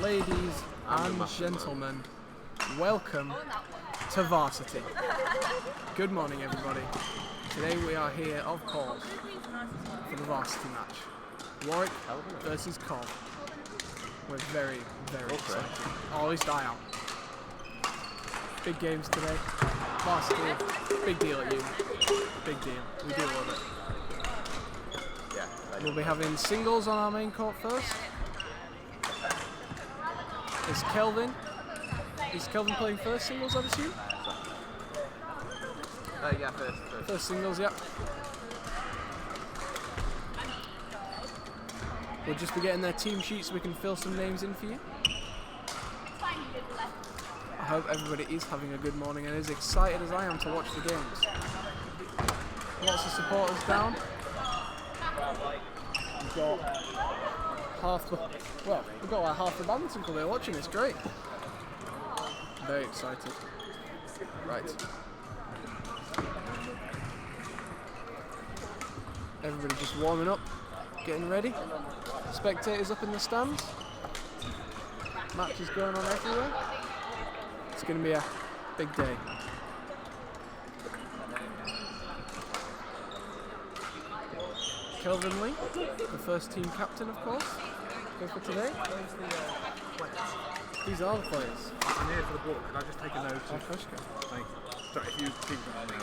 Ladies and gentlemen, welcome to Varsity. Good morning, everybody. Today we are here, of course, for the Varsity Match. Warwick versus Cov. We're very, very excited. Or at least I am. Big games today. Varsity, big deal at uni. Big deal. We do love it. We'll be having singles on our main court first. Is Kelvin playing first singles, I'd assume? Yeah, first singles, yeah. We'll just be getting their team sheets so we can fill some names in for you. I hope everybody is having a good morning and as excited as I am to watch the games. Lots of supporters down. We've got half the badminton club here watching. It's great. Very excited. Right. Everybody just warming up, getting ready. Spectators up in the stands. Matches going on everywhere. It's going to be a big day. Kelvin Lee, the first team captain, of course. Go for today. These are the players. I'm here for the book. Can I just take a note? Oh, first go. Thank you. Sorry, if you keep them on there.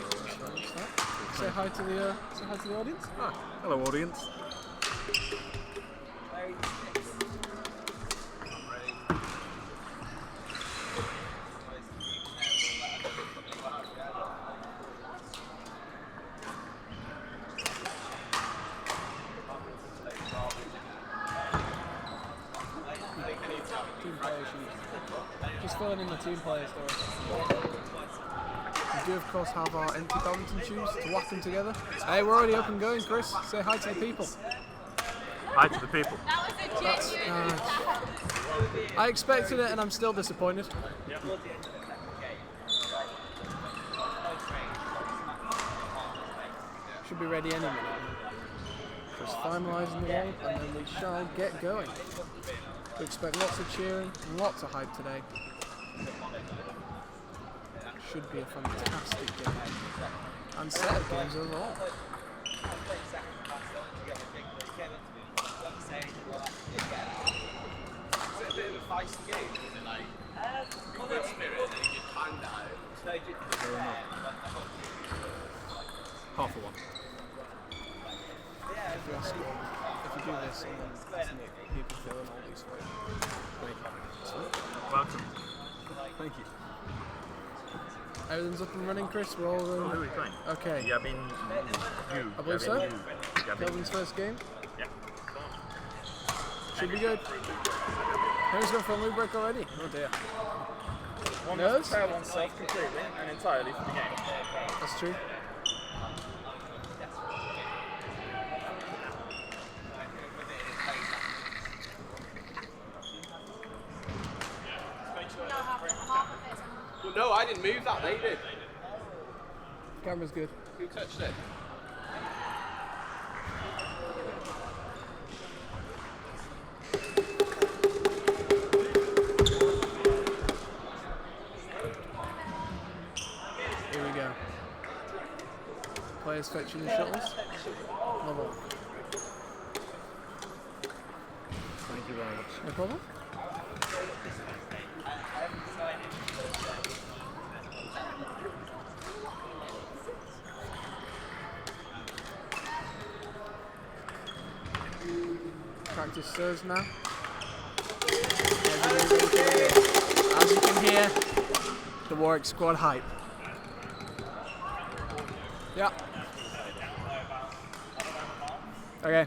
Say hi to the audience. Ah, hello, audience. Just filling in the team players though. We do of course have our empty badminton shoes to whack them together. Hey, we're already up and going, Chris. Say hi to the people. Hi to the people. That's, I expected it and I'm still disappointed. Should be ready any minute. Just finalising the game and then we shall get going. We expect lots of cheering and lots of hype today. Should be a fantastic game and set of games overall. Half for one. If you do this and then people feeling all these for you. Welcome. Thank you. Everything's up and running, Chris. We're all Who are we playing? okay. Yeah, I mean, you. I believe so. Yeah, Kelvin's first game. Yeah. Should be good. Henry's gone for a loop break already. Oh dear. One Nerves? must prepare oneself completely and entirely for the game. That's true. No, I didn't move that, they did. Camera's good. Who touched it? Here we go. Players fetching the shuttles. Level. Thank you very much. No problem. Practice serves now. As you can hear, the Warwick squad hype. Yeah. Okay.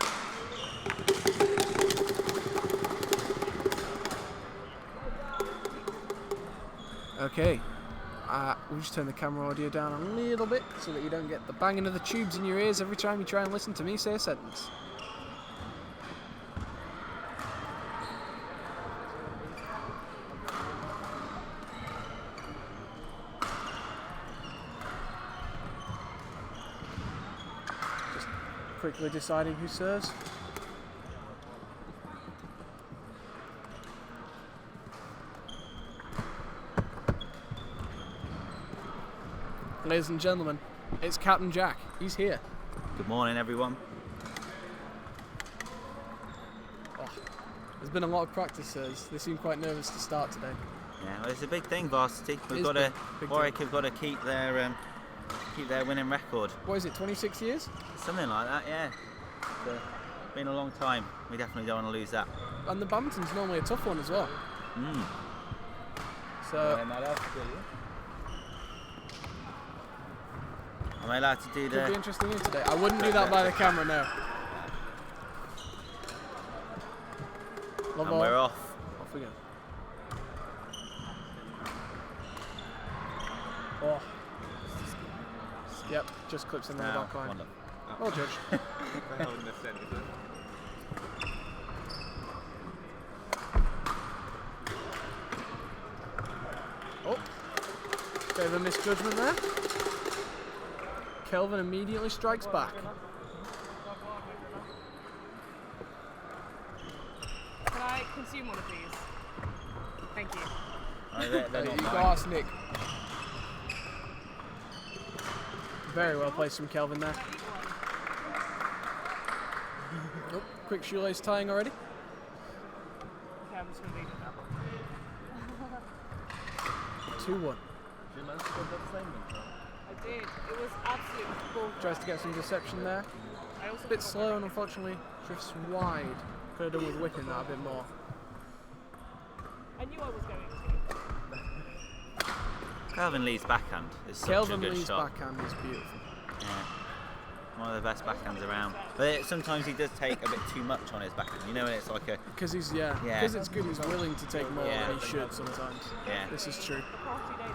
Okay. We'll just turn the camera audio down a little bit so that you don't get the banging of the tubes in your ears every time you try and listen to me say a sentence. quickly deciding who serves. Ladies and gentlemen, it's Captain Jack. He's here. Good morning, everyone. There's been a lot of practices. They seem quite nervous to start today. Yeah, well, it's a big thing, Varsity. It is big Warwick deal. have got to keep their winning record. What is it, 26 years? Something like that, yeah. It's been a long time. We definitely don't want to lose that. And the badminton's normally a tough one as well. So, Am I allowed to do could be the... interesting here today. I wouldn't do that by the camera, no. And we're off. Off we go. Oh. Yep, just clips in the back line. Wonderful. Well judged. Oh, bit of a misjudgment there. Kelvin immediately strikes back. Can I consume one of these? Thank you. They're not You mine. go ask Nick. Very well placed from Kelvin there. Oh, quick shoelace tying already. Okay, I'm just going to leave it now. 2-1. I did. It was absolutely bull. Tries to get some deception there. I also A bit slow and unfortunately drifts wide. Could have done with whipping that a bit more. I knew I was going to. Calvin Lee's backhand is such Kelvin a good Lee's shot. backhand is beautiful. Yeah. One of the best backhands around. But sometimes he does take a bit too much on his backhand. You know, when it's like a... Because he's, Yeah. because it's good, he's willing to take more Yeah. than he should sometimes. Yeah. This is true.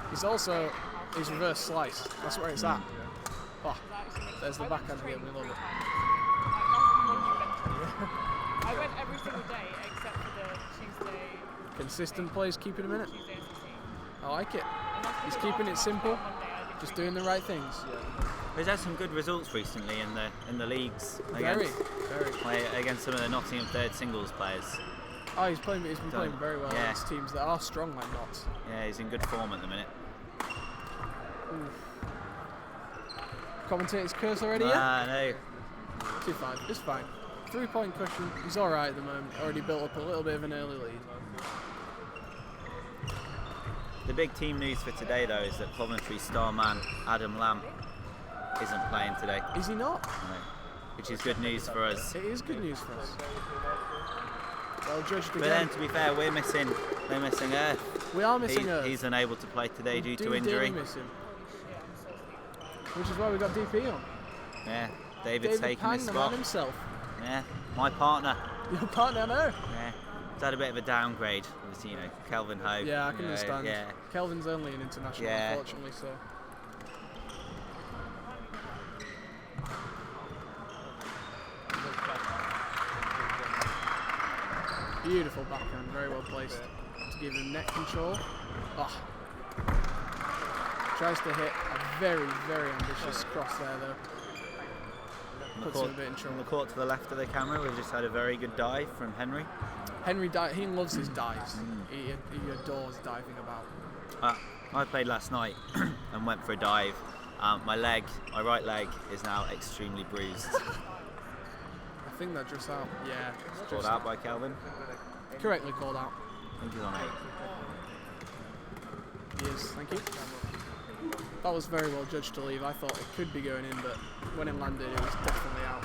He's also, his reverse slice. That's where it's at. Oh, there's the backhand again, we love it. I went every single day except for the Tuesday. Consistent plays, keeping him in it. Tuesday SSE. I like it. And that's He's because keeping it simple, on Monday I did just doing the right things. He's had some good results recently in the leagues Very. against some of the Nottingham third singles players. Oh, he's been playing very well Yeah. against teams that are strong like Notts. Yeah, he's in good form at the minute. Commentator's curse already, yeah? Ah, no. 2-5, it's fine. 3-point cushion, he's alright at the moment. Already built up a little bit of an early lead. The big team news for today, though, is that Coventry star man Adam Lamb isn't playing today, Is he not? no, which is good news for us. It is good news for us. Well judged But then, again. to be fair, we're missing Earth. We are missing Earth. He's unable to play today due Do to dearly injury. miss him. Which is why we got DP on. Yeah, David's David taking Pang, his the man spot. himself. Yeah, my partner. Your partner, I know. Yeah, he's had a bit of a downgrade. Obviously, you know, Kelvin Ho. Yeah, I can you know, understand. Yeah, Kelvin's only an international, Yeah. unfortunately, so. Beautiful backhand, very well placed to give him net control. Oh. Tries to hit a very, very ambitious cross there, though. Puts him a bit in on the trouble. court to the left of the camera, we've just had a very good dive from Henry. Henry, he loves his dives. He adores diving about. I played last night and went for a dive. My right leg, is now extremely bruised. I think that just out. Yeah, it's Called just out by Kelvin. correctly called out. I think he's on 8. He is, thank you. That was very well judged to leave. I thought it could be going in, but when it landed, it was definitely out.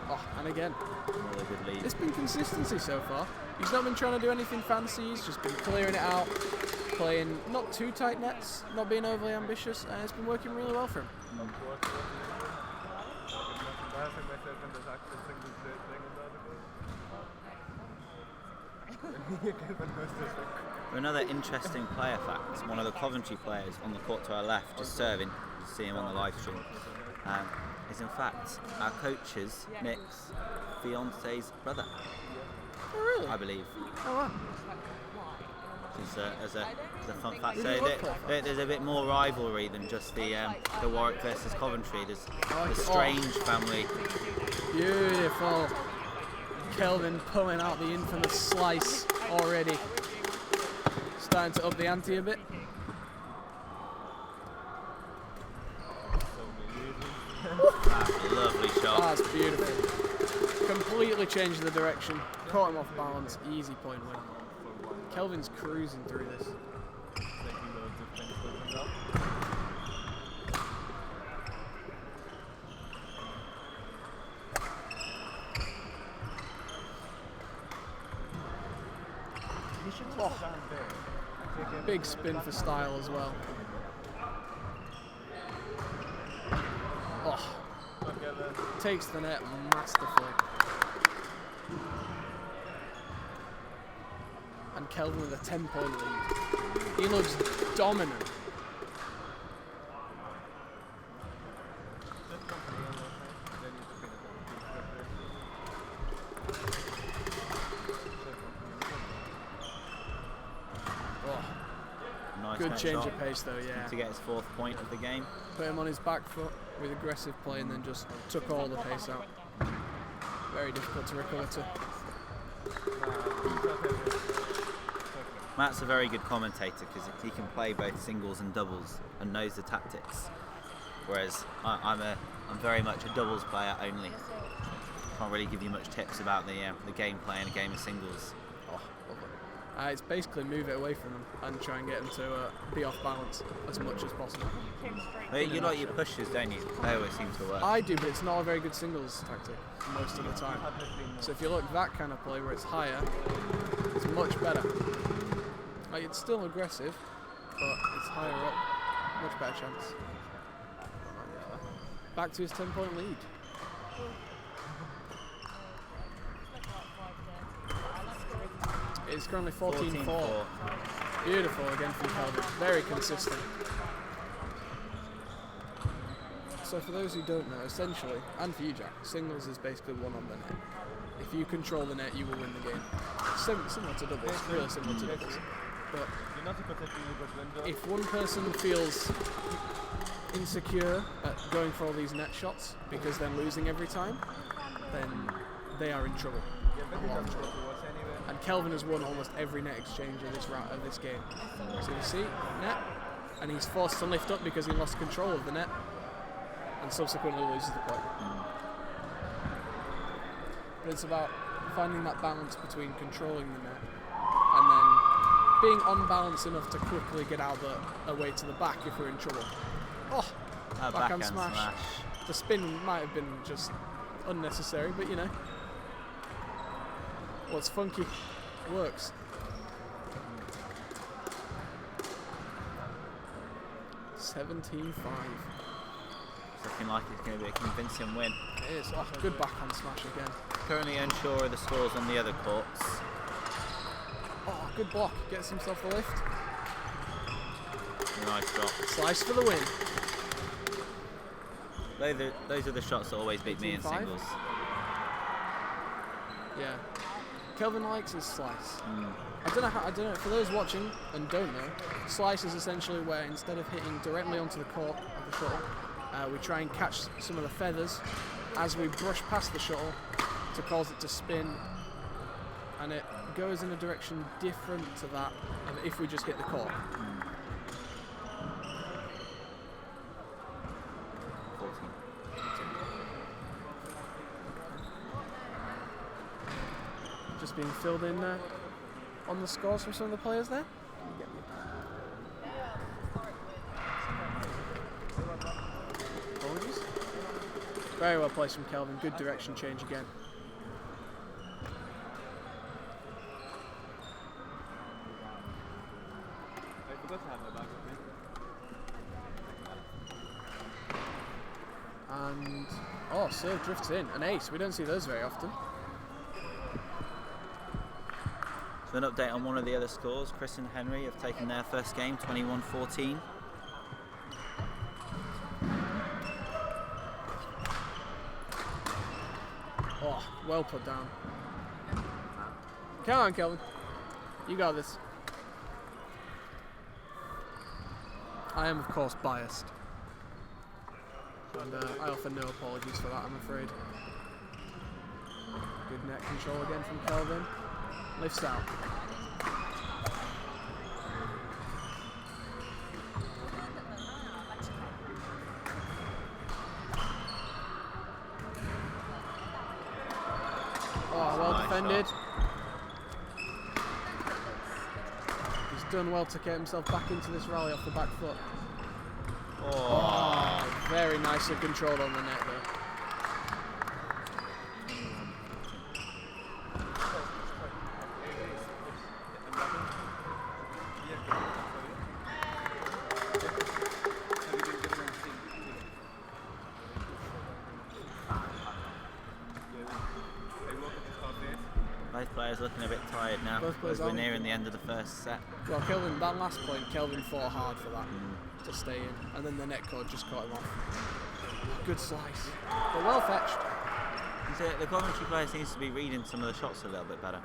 Oh, and again, Another good lead. it's been consistency so far. He's not been trying to do anything fancy. He's just been clearing it out, playing not too tight nets, not being overly ambitious, and it's been working really well for him. For another interesting player fact, one of the Coventry players on the court to our left, just serving, you see him on the live stream, is in fact our coach's, Nick's, fiance's brother, Oh, really? I believe. Oh, wow. As a fun fact. Really So well played. there's a bit more rivalry than just the Warwick versus Coventry. There's I like the it. Strange family. Beautiful. Kelvin pulling out the infamous slice already. Starting to up the ante a bit. That's beautiful. Completely changed the direction. Caught him off balance. Easy point win. Kelvin's cruising through this. Oh. Big spin for style as well. Oh. Takes the net masterfully. And Kelvin with a 10-point lead. He looks dominant. Nice Good net change shot of pace though, yeah. to get his 4th point of the game. Put him on his back foot with aggressive play and then just took all the pace out. Very difficult to recover to. Matt's a very good commentator because he can play both singles and doubles and knows the tactics. Whereas I'm very much a doubles player only. Can't really give you much tips about the gameplay in a game of singles. It's basically move it away from them and try and get them to be off balance as much as possible. You like your pushes, don't you? They always seem to work. I do, but it's not a very good singles tactic most of the time. So if you look that kind of play where it's higher, it's much better. Like, it's still aggressive, but it's higher up. Much better chance. Back to his 10-point lead. It's currently 14-4. Beautiful again from Kelvin. Very consistent. So for those who don't know, essentially, and for you, Jack, singles is basically one on the net. If you control the net, you will win the game. Similar to doubles, really similar to doubles. But if one person feels insecure at going for all these net shots because they're losing every time, then they are in trouble. A lot of trouble. And Kelvin has won almost every net exchange of this game. So you see, net, and he's forced to lift up because he lost control of the net, and subsequently loses the point. But it's about finding that balance between controlling the net and then being on balance enough to quickly get out away to the back if we're in trouble. Oh, backhand smash. The spin might have been just unnecessary, but you know. What's funky works. $17-5. It's looking like it's going to be a convincing win. It is. Oh, good backhand smash again. Currently unsure of the scores on the other courts. Oh, good block. Gets himself the lift. Nice drop. Slice for the win. Those are the shots that always beat me in 18-5? singles. Yeah. Kelvin likes his slice. I don't know. For those watching and don't know, slice is essentially where instead of hitting directly onto the court of the shuttle, we try and catch some of the feathers as we brush past the shuttle to cause it to spin, and it goes in a direction different to that of if we just hit the court. 14. Just being filled in on the scores from some of the players there. Apologies. Very well placed from Kelvin. Good direction change again. And serve drifts in. An ace. We don't see those very often. So an update on one of the other scores. Chris and Henry have taken their first game, 21-14. Oh, well put down. Come on, Kelvin. You got this. I am, of course, biased. And I offer no apologies for that, I'm afraid. Good net control again from Kelvin. Lifts out. defended. He's done well to get himself back into this rally off the back foot. Oh, very nicely controlled on the net there. Both players looking a bit tired now. Both players We're are. nearing the end of the first set. Well, Kelvin, that last point, Kelvin fought hard for that to stay in, and then the net cord just caught him off. Good slice, but well fetched. The Coventry player seems to be reading some of the shots a little bit better.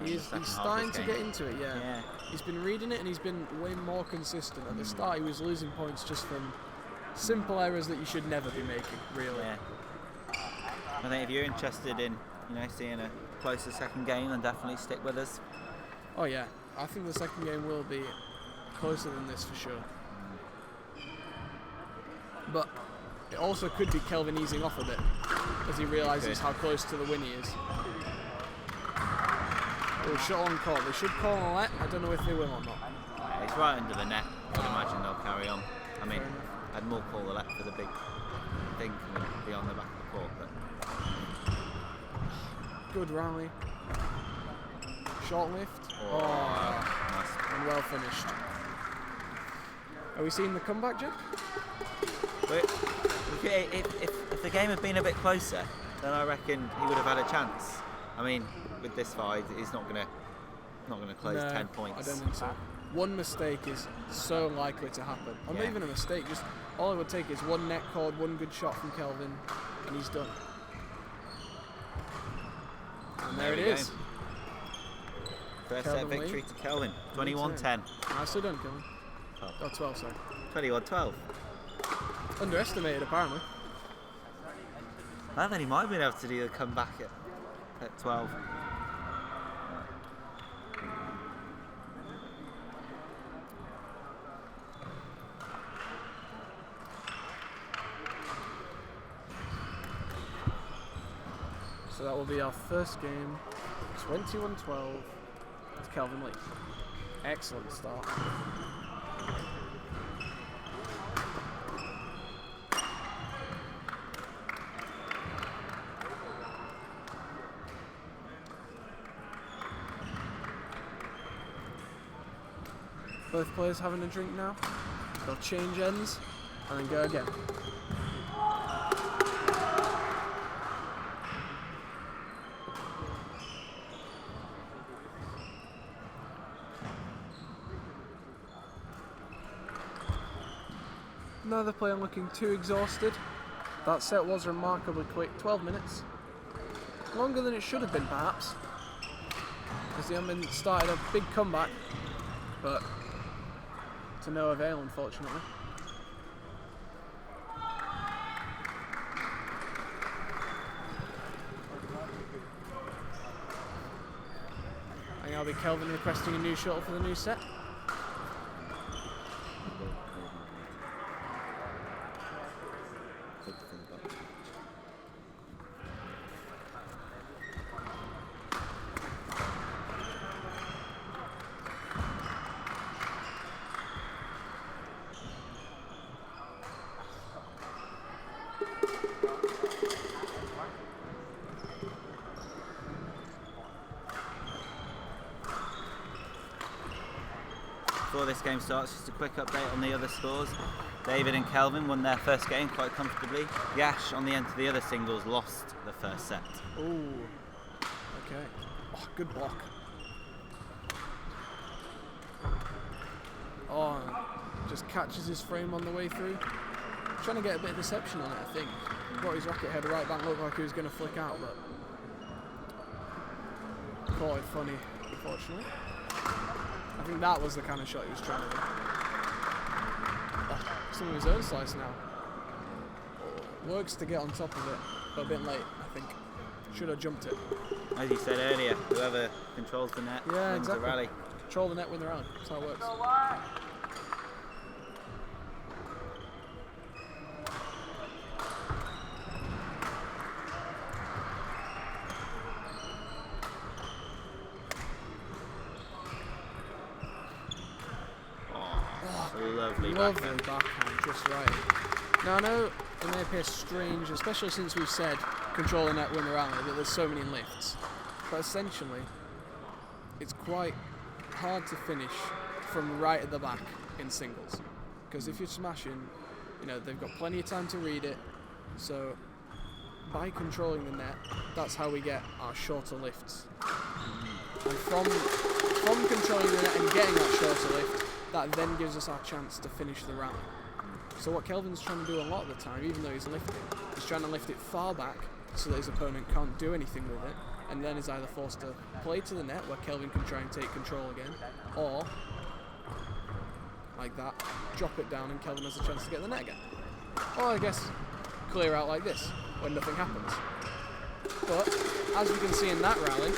He's starting to get into it, yeah. He's been reading it and he's been way more consistent. At the start, he was losing points just from simple errors that you should never be making, really. Yeah. I think if you're interested in, seeing a closer second game, then definitely stick with us. Oh yeah, I think the second game will be closer than this for sure. But it also could be Kelvin easing off a bit as he realises how close to the win he is. Oh, shot on court. They should call on let. I don't know if they will or not. Yeah, it's right under the net. I'd imagine they'll carry on. I mean, I'd more call the left for the big thing coming beyond the back of the court. But good rally. Short lift. nice. And well finished. Are we seeing the comeback, Jim? If the game had been a bit closer, then I reckon he would have had a chance. I mean, with this fight, he's not gonna close 10 points. I don't think so. One mistake is so likely to happen. Or not even a mistake, just all it would take is one net cord, one good shot from Kelvin, and he's done. And there it is. First set victory to Kelvin, 21-10. Nicely done, Kelvin. 12, sorry. 21-12. Underestimated, apparently. Well, then he might have been able to do the comeback at 12. So that will be our first game, 21-12, with Kelvin Lee. Excellent start. Both players having a drink now. They'll change ends and then go again. Neither player looking too exhausted. That set was remarkably quick, 12 minutes. Longer than it should have been, perhaps, as the Unmen started a big comeback, but to no avail, unfortunately. And now be Kelvin requesting a new shuttle for the new set. Before this game starts, just a quick update on the other scores. David and Kelvin won their first game quite comfortably. Yash, on the end of the other singles, lost the first set. Ooh, okay. Oh, good block. Oh, just catches his frame on the way through. Trying to get a bit of deception on it, I think. Got his rocket head right back, looked like he was going to flick out, but caught it funny, unfortunately. I think that was the kind of shot he was trying to do. Oh, some of his own slice now. Works to get on top of it, but a bit late, I think. Should have jumped it. As you said earlier, whoever controls the net wins the rally. Control the net, win the rally. That's how it works. Lovely backhand, just right. Now I know it may appear strange, especially since we've said control the net, win the rally, that there's so many lifts. But essentially, it's quite hard to finish from right at the back in singles. Because if you're smashing, you know, they've got plenty of time to read it. So by controlling the net, that's how we get our shorter lifts. And from controlling the net and getting that shorter lift, that then gives us our chance to finish the rally. So what Kelvin's trying to do a lot of the time, even though he's lifting, he's trying to lift it far back so that his opponent can't do anything with it, and then is either forced to play to the net where Kelvin can try and take control again, or like that, drop it down and Kelvin has a chance to get the net again. Or I guess clear out like this when nothing happens. But as we can see in that rally,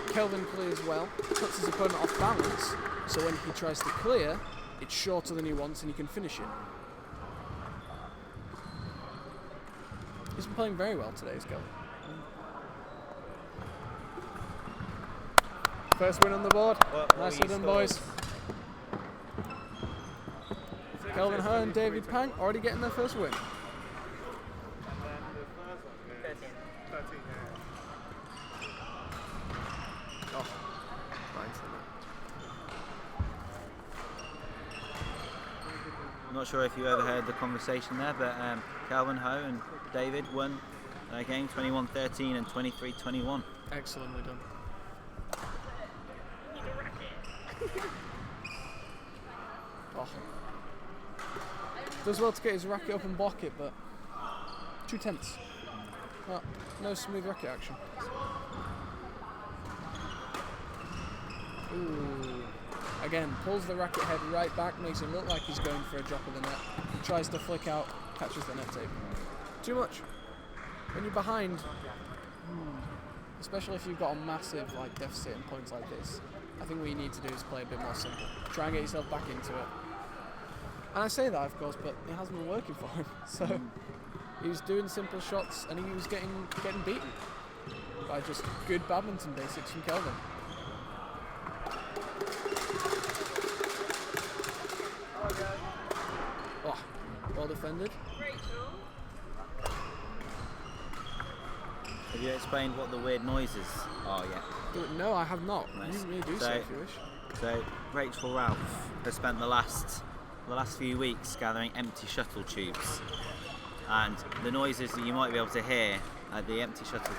Kelvin clears well, puts his opponent off balance, so when he tries to clear, it's shorter than he wants and he can finish it. He's been playing very well today, Kelvin. First win on the board. Nicely done, boys. Kelvin Ho and David Pang already getting their first win. Oh, fine. I'm not sure if you overheard the conversation there, but Calvin Ho and David won their game 21-13 and 23-21. Excellently done. Oh. Does well to get his racket up and block it, but too tense. Well, no smooth racket action. Ooh. Again, pulls the racket head right back, makes it look like he's going for a drop of the net. He tries to flick out, catches the net tape. Too much. When you're behind, especially if you've got a massive deficit in points like this, I think what you need to do is play a bit more simple. Try and get yourself back into it. And I say that, of course, but it hasn't been working for him. So he was doing simple shots and he was getting beaten by just good badminton basics from Kelvin. Oh, well defended. Have you explained what the weird noises are yet? No, I have not. Nice. You may do so if you wish. So Rachel Ralph has spent the last few weeks gathering empty shuttle tubes, and the noises that you might be able to hear are the empty shuttle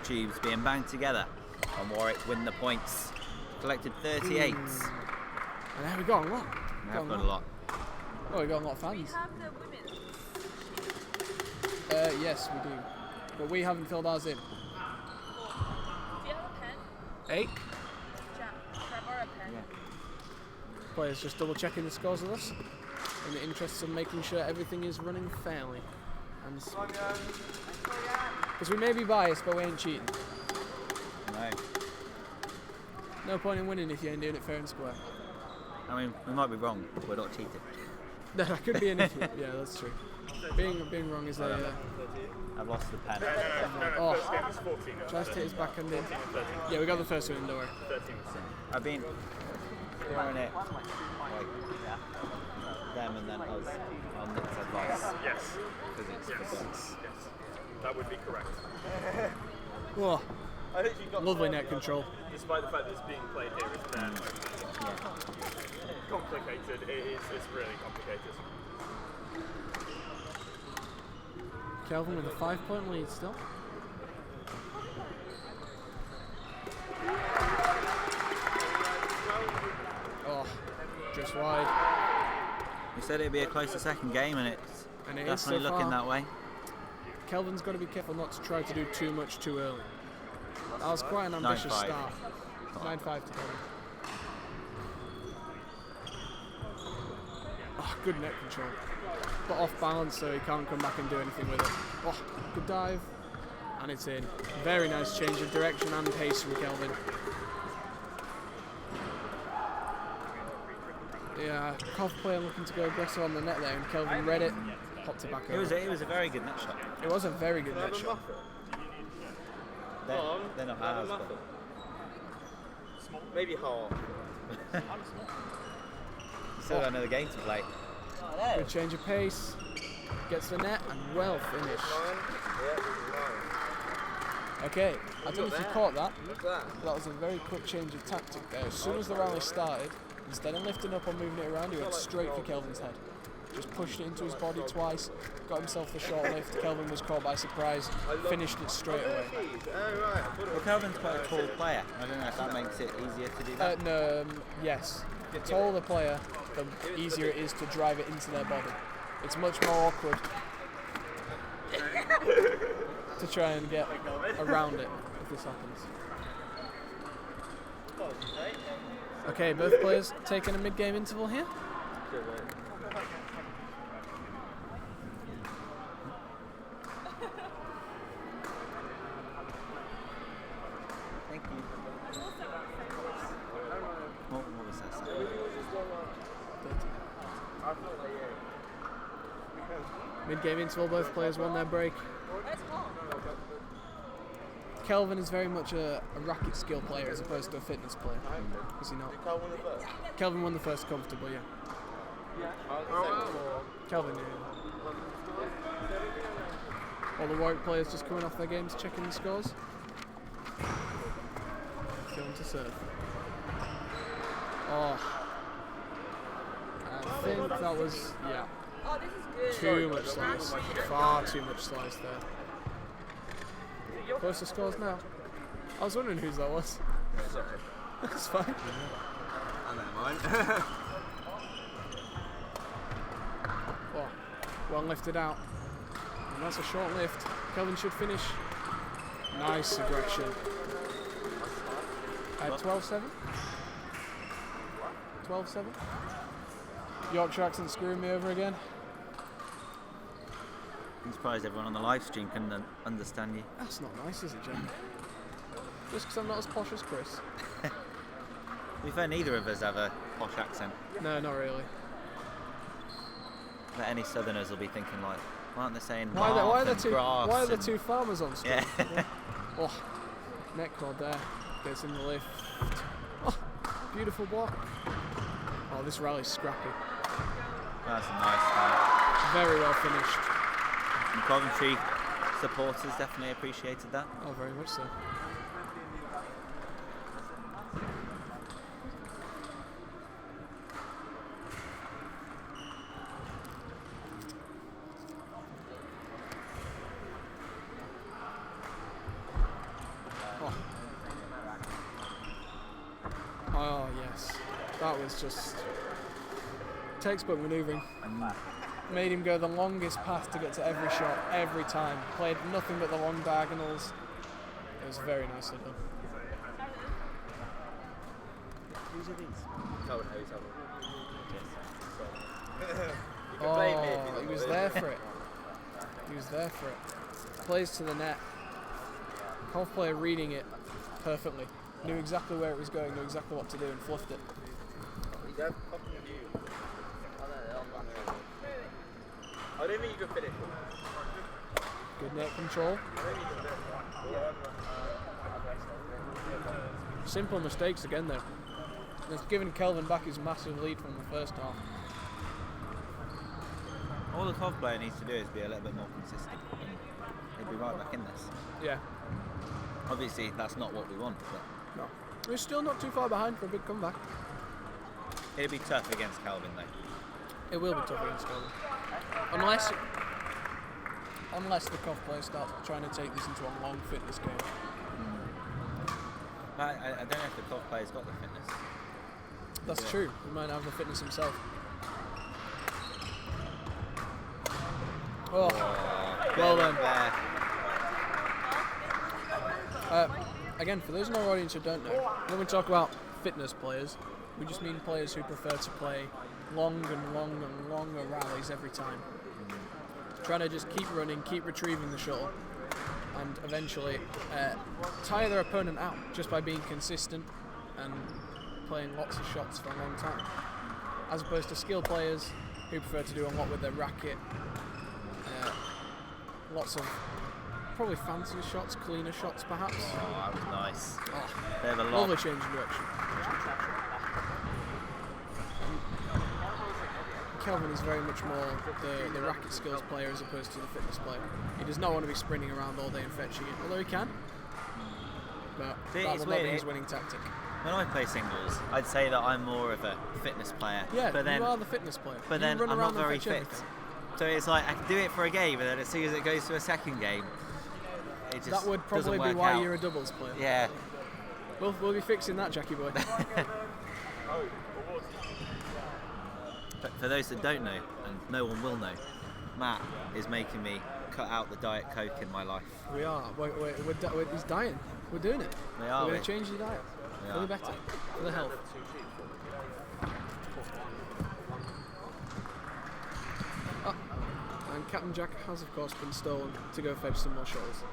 tubes being banged together. And Warwick win the points. Collected 38. And there we go, a lot. We have got a lot. Oh, we got a lot of fans. We have the women. Yes, we do. But we haven't filled ours in. Do you have a pen? 8. Jack, can I borrow a pen? Players just double checking the scores with us in the interests of making sure everything is running fairly. Because we may be biased, but we ain't cheating. No. No point in winning if you ain't doing it fair and square. I mean, we might be wrong, but we're not cheating. No, that could be anything. Yeah, that's true. Being wrong is a... I've lost the pen. Oh, tries to hit his backhand in. Yeah, we got the first one in, don't worry. I've been throwing it like them and then us on Nick's advice. Yes. Because it's for dogs. Yes. That would be correct. Oh, I think you got lovely net control. Despite the fact that it's being played here, it's complicated. It's really complicated. Kelvin with a 5-point lead still. Oh, just wide. We said it'd be a closer second game, and it's And it is definitely so looking far. that way. Kelvin's got to be careful not to try to do too much too early. That was quite an ambitious 9-5. start. 9-5 to Kelvin. Oh, good net control. But off balance, so he can't come back and do anything with it. Oh, good dive. And it's in. Very nice change of direction and pace from Kelvin. Yeah, Cov player looking to go aggressive on the net there, and Kelvin read it, popped it back over. It was a very good net shot. It was a very good net shot. They're not ours, but Maybe half. still got another game to play. Good change of pace. Gets the net and well finished. Okay, I don't know if you caught that. That was a very quick change of tactic there. As soon as the rally started, instead of lifting up or moving it around, he went straight for Kelvin's head. Just pushed it into his body twice, got himself the short lift. Kelvin was caught by surprise, finished it straight away. Well, Kelvin's quite a tall player. I don't know if that makes it easier to do that. No, yes. The taller the player, the easier it is to drive it into their body. It's much more awkward to try and get around it if this happens. Okay, both players taking a mid-game interval here. Thank you. What was that? Mid-game interval, both players won their break. Kelvin is very much a racket skill player as opposed to a fitness player. Is he not? Kelvin won the first comfortably, yeah. Kelvin, yeah. All the Warwick players just coming off their games, checking the scores. Going to serve. Oh. I think that was, yeah. Oh, this is good. Too much slice. Far too much slice there. Closer scores now. I was wondering whose that was. That's fine. Oh, well lifted out. And that's a short lift. Kelvin should finish. Nice aggression. 12-7? 12-7? Yorkshire accent screwing me over again. I'm surprised everyone on the live stream can understand you. That's not nice, is it, Jen? Just because I'm not as posh as Chris. To be fair, neither of us have a posh accent. No, not really. But any southerners will be thinking like, why aren't they saying Why are and grass why are the and- two farmers on screen? Yeah. Oh, neck cord there. Gets in the lift. Oh, beautiful block. Oh, this rally's scrappy. That's a nice one. Very well finished. And Coventry supporters definitely appreciated that. Oh, very much so. Oh, yes. That was just textbook manoeuvring. Made him go the longest path to get to every shot, every time. Played nothing but the long diagonals. It was very nicely done. Whose are these? Oh, he was there for it. He was there for it. Plays to the net. Half player reading it perfectly. Knew exactly where it was going, knew exactly what to do, and fluffed it. I don't think you can finish. Good net control. Simple mistakes again though. It's given Kelvin back his massive lead from the first half. All the Cov player needs to do is be a little bit more consistent. And he'll be right back in this. Yeah. Obviously, that's not what we want, but No. We're still not too far behind for a big comeback. it'll be tough against Calvin though. It will be tough against Kelvin. Unless the Cov player starts trying to take this into a long fitness game. I don't know if the Cov player's got the fitness. That's true. He might have the fitness himself. Oh, well done. Again, for those in our audience who don't know, when we talk about fitness players, we just mean players who prefer to play long and longer rallies every time. Trying to just keep running, keep retrieving the shuttle, and eventually tire their opponent out just by being consistent and playing lots of shots for a long time. As opposed to skill players who prefer to do a lot with their racket, lots of probably fancier shots, cleaner shots perhaps. Oh, that was nice. Oh, They have a lot. lovely change in direction. Kelvin is very much more the racket skills player as opposed to the fitness player. He does not want to be sprinting around all day and fetching it, although he can. But See, that it's will not be weird. his winning tactic. When I play singles, I'd say that I'm more of a fitness player. Yeah, but then, you are the fitness player. But You then run I'm around not and very fetch fit. everything. So it's like I can do it for a game, and then as soon as it goes to a second game, it just That would probably doesn't be work why out. you're a doubles player. Yeah. We'll be fixing that, Jackie boy. But for those that don't know, and no one will know, Matt is making me cut out the Diet Coke in my life. We are. He's dying. We're doing it. We are, We're going we? to change the diet. We For the are. better. For the health. Oh, and Captain Jack has of course been stolen to go fetch some more shoals.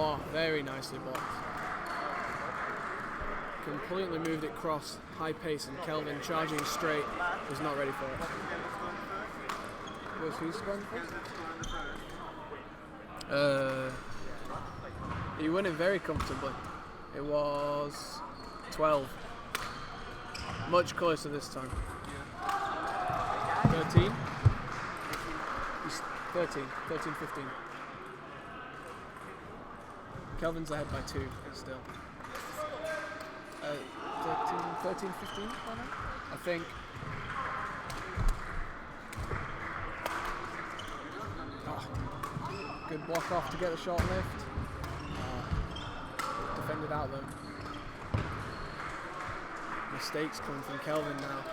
Oh, very nicely blocked. Completely moved it cross, high pace, and Kelvin charging straight was not ready for it. Who's going first? He won it very comfortably. It was 12. Much closer this time. 13? He's 13, 15. Kelvin's ahead by 2 still. 13, 15 by now? I think. Oh, good block off to get the short lift. Defended out though. Mistakes coming from Kelvin now.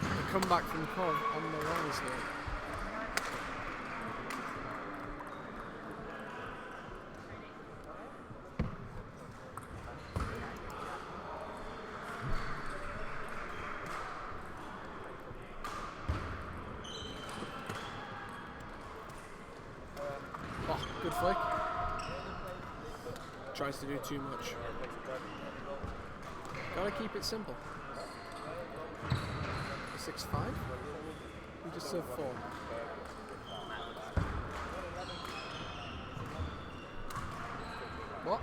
The comeback from Cov on the rise here. Oh, good flick. Tries to do too much. Gotta keep it simple. 6-5? We just served 4. What?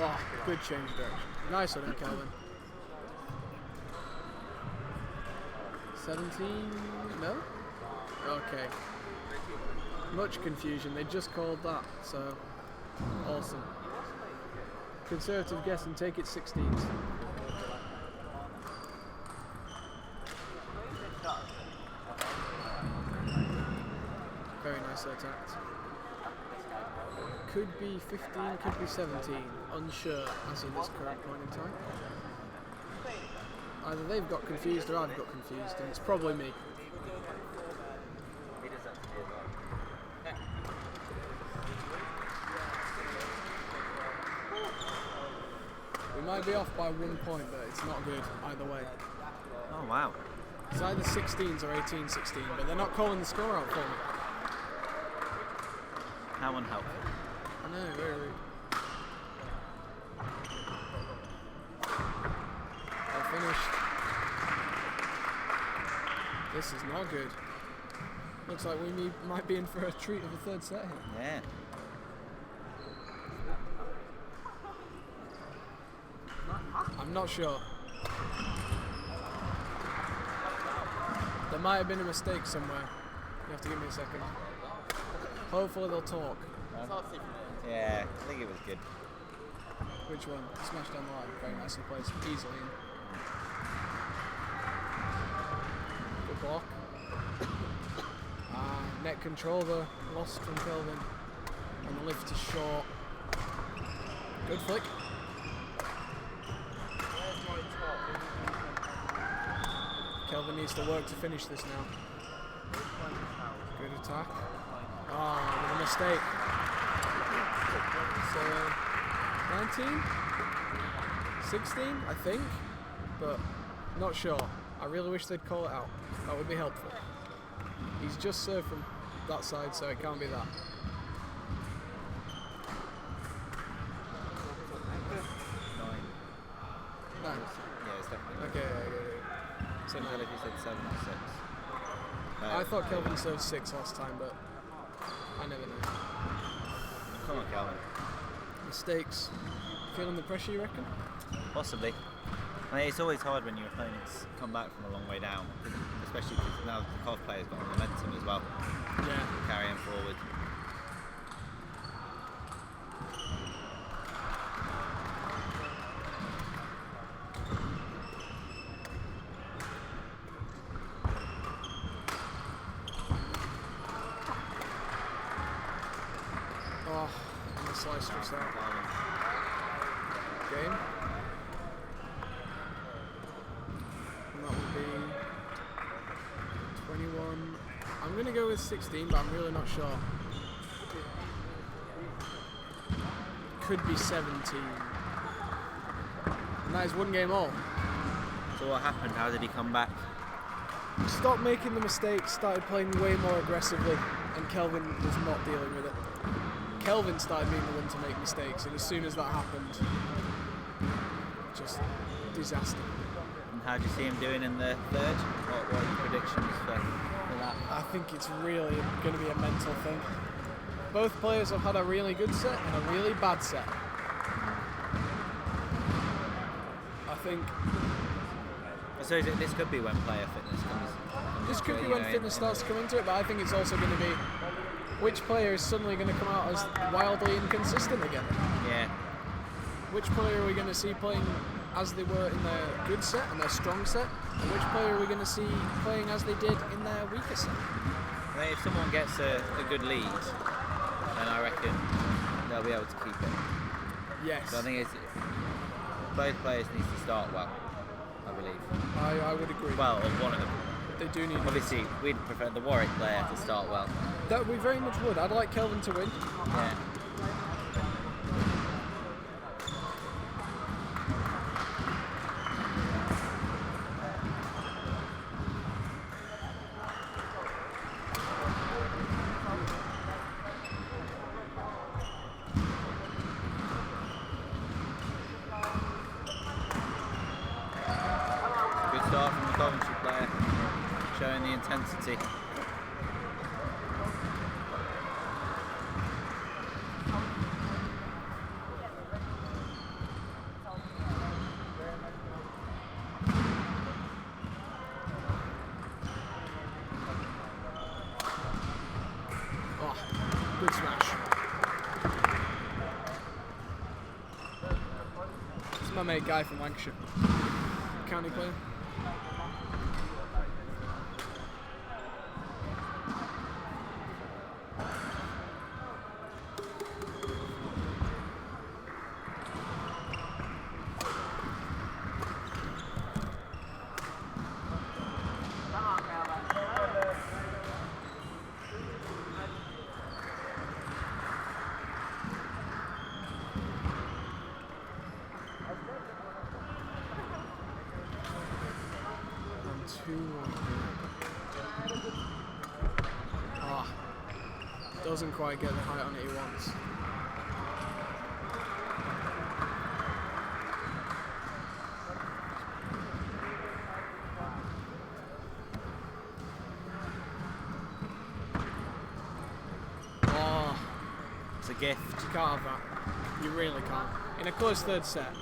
Oh, good change direction. Nice one, Calvin. 17? No? Okay. Much confusion. They just called that, so awesome. Conservative guess and take it 16s. Very nicely attacked. Could be 15, could be 17. Unsure as of this current point in time. Either they've got confused or I've got confused, and it's probably me. We might be off by 1 point, but it's not good either way. Oh wow. It's either 16s or 18-16, but they're not calling the score out for me. How unhelpful. I know, very rude. All finished. This is not good. Looks like we might be in for a treat of a third set here. Yeah. I'm not sure. There might have been a mistake somewhere. You have to give me a second. Hopefully they'll talk. Yeah, I think it was good. Which one? Smashed down the line. Very nicely placed. Easily in. Good block. Net control though. Lost from Kelvin. And the lift is short. Good flick. Kelvin needs to work to finish this now. Good attack. With a mistake. So, 19? 16, I think, but not sure. I really wish they'd call it out. That would be helpful. He's just served from that side, so it can't be that. Yeah, it's definitely. Okay. So Until no. if you said 7 or 6. I thought Kelvin served 6 last time, but I never know. Come on, Kelvin. Mistakes. Feeling the pressure, you reckon? Possibly. I mean, it's always hard when your opponents come back from a long way down, especially because now the Cov player's got momentum as well, Yeah. carrying forward. Oh, and the slice just out. Game. And that would be 21. I'm going to go with 16, but I'm really not sure. Could be 17. And that is 1 game all. So what happened? How did he come back? Stopped making the mistakes, started playing way more aggressively, and Kelvin was not dealing with it. Kelvin started being the one to make mistakes, and as soon as that happened, just disaster. And how do you see him doing in the third? What are your predictions for that? I think it's really going to be a mental thing. Both players have had a really good set and a really bad set. I think So this could be when player fitness comes this into could it, be you when know, fitness starts to come into it, but I think it's also going to be which player is suddenly going to come out as wildly inconsistent again. Yeah. Which player are we going to see playing as they were in their good set and their strong set, and which player are we going to see playing as they did in their weaker set? I mean, if someone gets a good lead, then I reckon they'll be able to keep it. Yes, So I think both players need to start well, I believe. I would agree. Well, or one of them. They do need Obviously, we'd prefer the Warwick player to start well. that. We very much would. I'd like Kelvin to win. Yeah. Good start from the Coventry player, showing the intensity. Oh, good smash. This is my mate Guy from Lancashire. County player. And 2-1. Ah, doesn't quite get the height on it he wants. Oh, It's a gift. you can't have that. You really can't. In a close third set,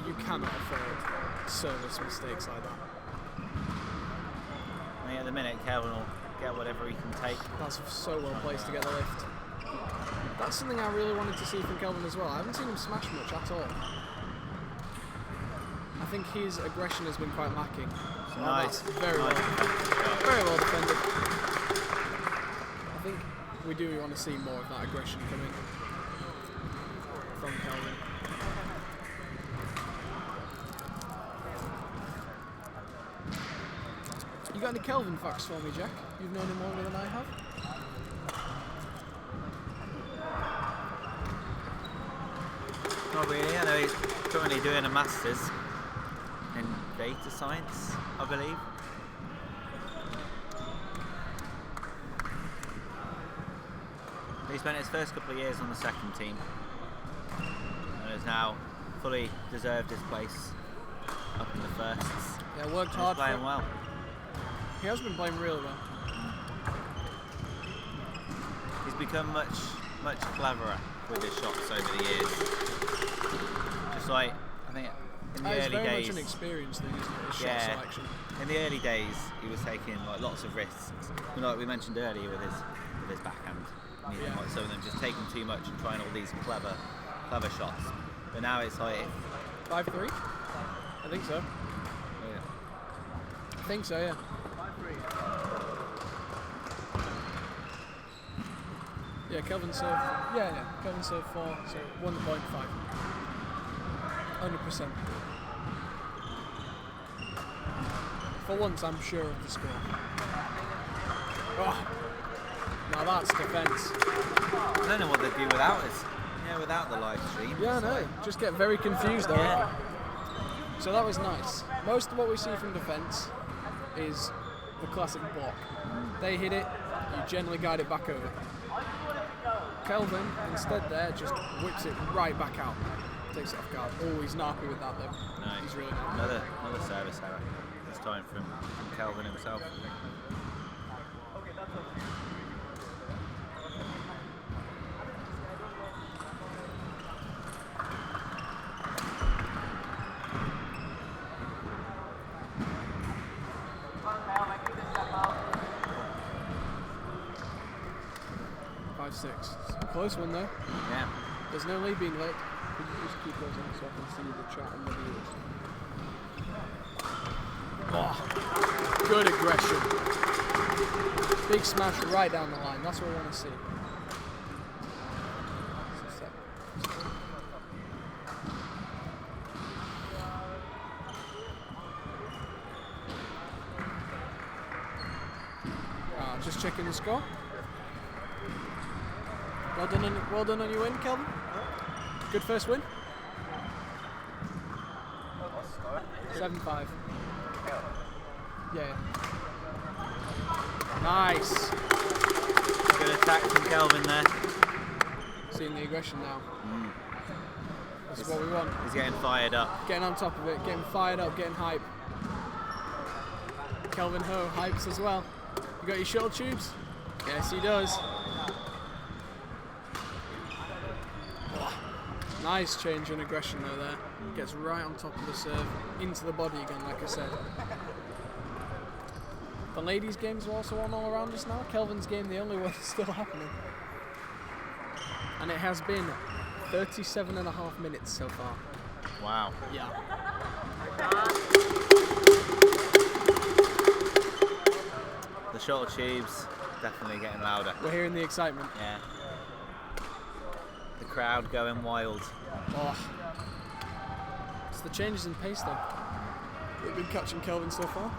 you cannot afford service mistakes like that. I mean, at the minute, Kelvin will get whatever he can take. That's so well placed to get the lift. That's something I really wanted to see from Kelvin as well. I haven't seen him smash much at all. I think his aggression has been quite lacking. Oh, Nice. that's very Nice. very well defended. I think we do want to see more of that aggression coming from Kelvin. You got any Kelvin facts for me, Jack? You've known him longer than I have. Not really. I know he's currently doing a master's in data science, I believe. He spent his first couple of years on the second team and has now fully deserved his place up in the firsts. Yeah, worked He's hard. playing well. He has been playing really well. He's become much cleverer with his shots over the years. Just like, I think in the It's early very days. much an experience thing, isn't it? His shot Yeah. selection. In the early days, he was taking like lots of risks. Like we mentioned earlier with his backhand. Yeah. Like some of them just taking too much and trying all these clever shots. But now it's like, 5-3? I think so. I think so, yeah. Yeah, Kelvin served. Yeah. Kelvin served 4, so 1.5. 100%. For once, I'm sure of the score. Oh, now that's defence. I don't know what they'd do without us. Yeah, without the live stream. Yeah, I It's know. like- Just get very confused though. Yeah. So that was nice. Most of what we see from defence is the classic block. They hit it, you generally guide it back over. Kelvin, instead there, just whips it right back out. Takes it off guard. Oh, he's not happy with that though. No, He's really not. another service error. This time from Kelvin himself. Five, 6. Close one though. Yeah. There's no lead being led. Could you just keep those on so I can see the chat and the viewers? Oh, good aggression. Big smash right down the line. That's what we want to see. Just checking the score. Well done on your win, Kelvin. Good first win. 7-5. Yeah. Nice. Good attack from Kelvin there. Seeing the aggression now. That's what we want. He's getting fired up. Getting on top of it, getting fired up, getting hype. Kelvin Ho hypes as well. You got your shuttle tubes? Yes, he does. Oh, nice change in aggression though there. Gets right on top of the serve, into the body again, like I said. The ladies' games are also on all around us now. Kelvin's game, the only one still happening. And it has been 37.5 minutes so far. Wow. Yeah. The shuttle tubes definitely getting louder. We're hearing the excitement. Yeah. The crowd going wild. Oh. It's the changes in pace though. We've been catching Kelvin so far.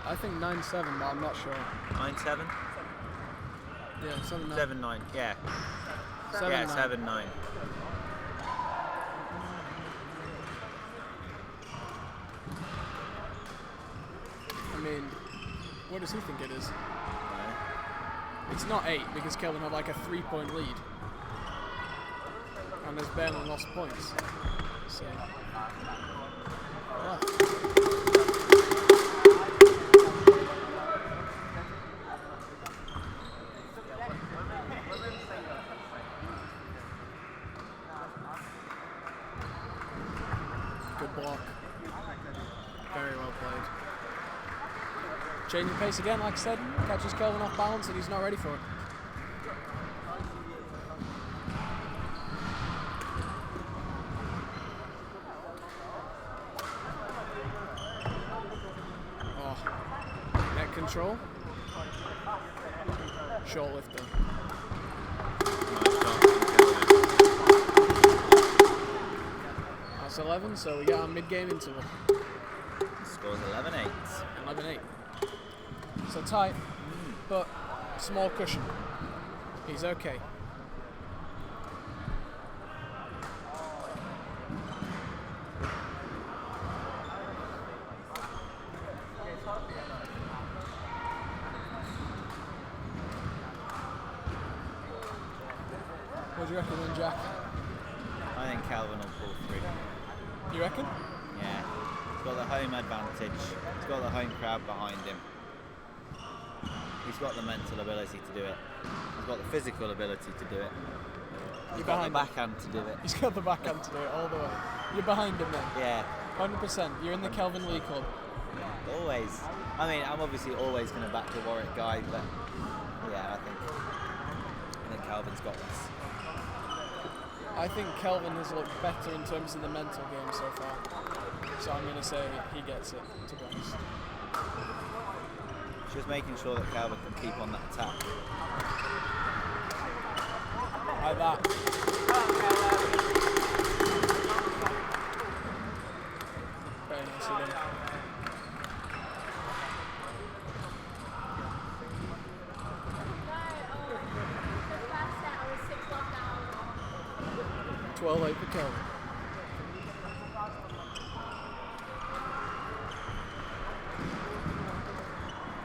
I think 9-7, but I'm not sure. 9-7? Yeah, 7-9. 7-9, yeah. 7-9. Yeah, 7-9. I mean, what does he think it is? It's not 8 because Kelvin had like a 3-point lead. And there's barely lost points. So. Yeah. Good block. Very well played. Changing pace again, like I said, catches Kelvin off balance and he's not ready for it. Oh, net control. Short lifter. That's 11, so we got our mid-game interval. Scores 11-8. 11-8. So tight, but small cushion. He's okay. What do you reckon then, Jack? I think Calvin will pull through. You reckon? Yeah. He's got the home advantage. He's got the home crowd behind him. He's got the mental ability to do it. He's got the physical ability to do it. He's got the backhand to do it. He's got the backhand to do it all the way. You're behind him then? Yeah. 100%. You're in the Kelvin Lee Club. Always. I mean, I'm obviously always going to back the Warwick guy, but yeah, I think Calvin's got this. I think Kelvin has looked better in terms of the mental game so far. So I'm going to say he gets it, to be honest. Just making sure that Calvin can keep on that attack. Like that. Very nicely done. Well, 8 for Kelvin.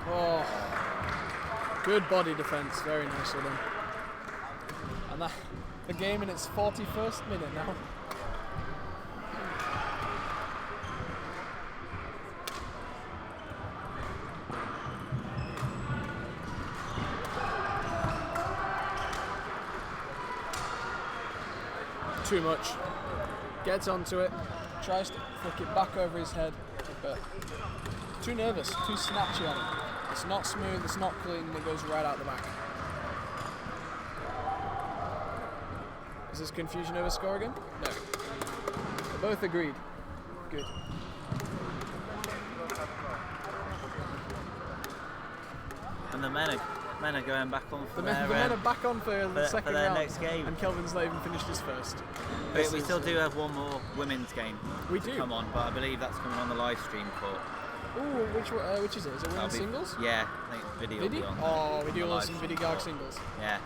Oh, good body defence, very nicely done. And that, the game in its 41st minute now. Too much. Gets onto it, tries to flick it back over his head, but too nervous, too snatchy on it. It's not smooth, it's not clean, it goes right out the back. Is this confusion over score again? No. They both agreed. Good. And the men are going back on for The men are back on for the second for their round. next game. And Kelvin's not even finished his first. But we still do have one more women's game We to do. come on, but I believe that's coming on the live stream for. Ooh, which is it? Is it women's singles? Yeah, I think video will be Vidi? on. Oh, we do the love live some stream Vidi Garg for- singles. Yeah,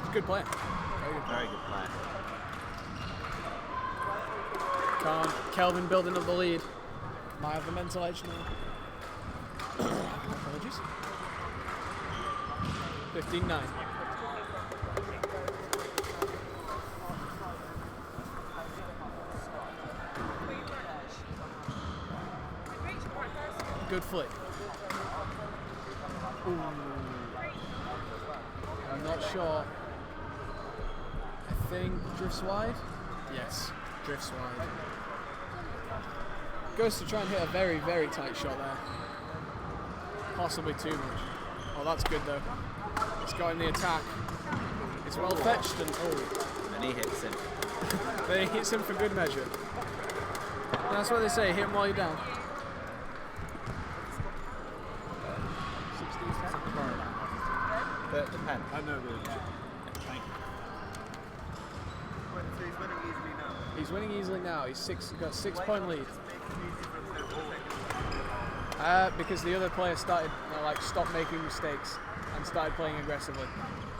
He's a good player. Very good player. very good player. Can't. Kelvin building up the lead. Might have the mental edge now. Apologies. 15-9. Good flick. Ooh. I'm not sure. I think drifts wide? Yes, drifts wide. Goes to try and hit a very, very tight shot there. Possibly too much. Oh, that's good though. It's got in the attack. It's well fetched and And he hits him. but he hits him for good measure. That's what they say, hit him while you're down. 16-10. But depends. I know the. Thank you. So he's winning easily now. He's winning easily now. He's got 6-point lead. Because the other player started, stopped making mistakes and started playing aggressively.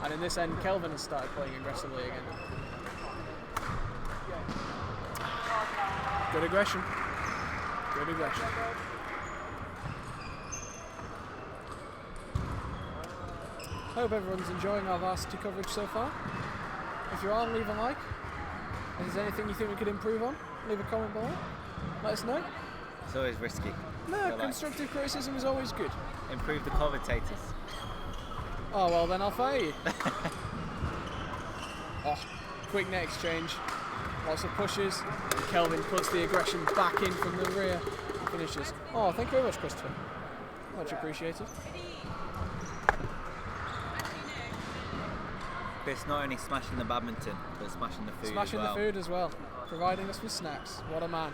And in this end, Kelvin has started playing aggressively again. Good aggression. Good aggression. Hope everyone's enjoying our varsity coverage so far. If you are, leave a like. If there's anything you think we could improve on, leave a comment below. Let us know. It's always risky. No, constructive criticism is always good. Improve the commentators. Oh, well then I'll fire you. Oh, quick net exchange. Lots of pushes. And Kelvin puts the aggression back in from the rear. Finishes. Oh, thank you very much, Christopher. Much appreciated. Chris not only smashing the badminton, but smashing the food Smashing as well. the food as well. Providing us with snacks. What a man.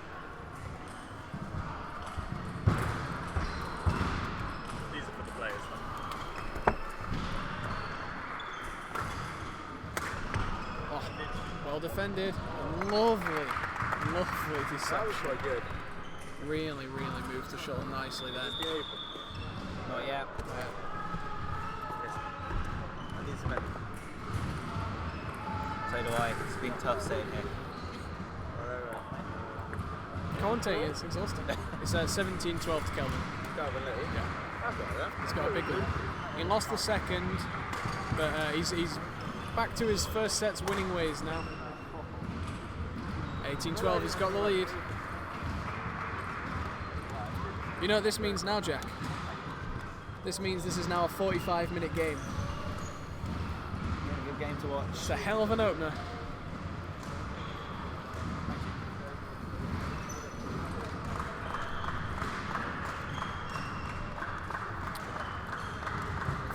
These are for the players. Oh, well defended. Lovely, lovely deception. That was quite good. Really, really moved the shuttle nicely there. Not yet. So do I. It's been tough sitting here. Commentating is exhausting. It's 17-12 to Kelvin. Yeah. He's got a big lead. He lost the second, but he's back to his first set's winning ways now. 18-12, he's got the lead. You know what this means now, Jack? This means this is now a 45-minute game. Good game to watch. It's a hell of an opener.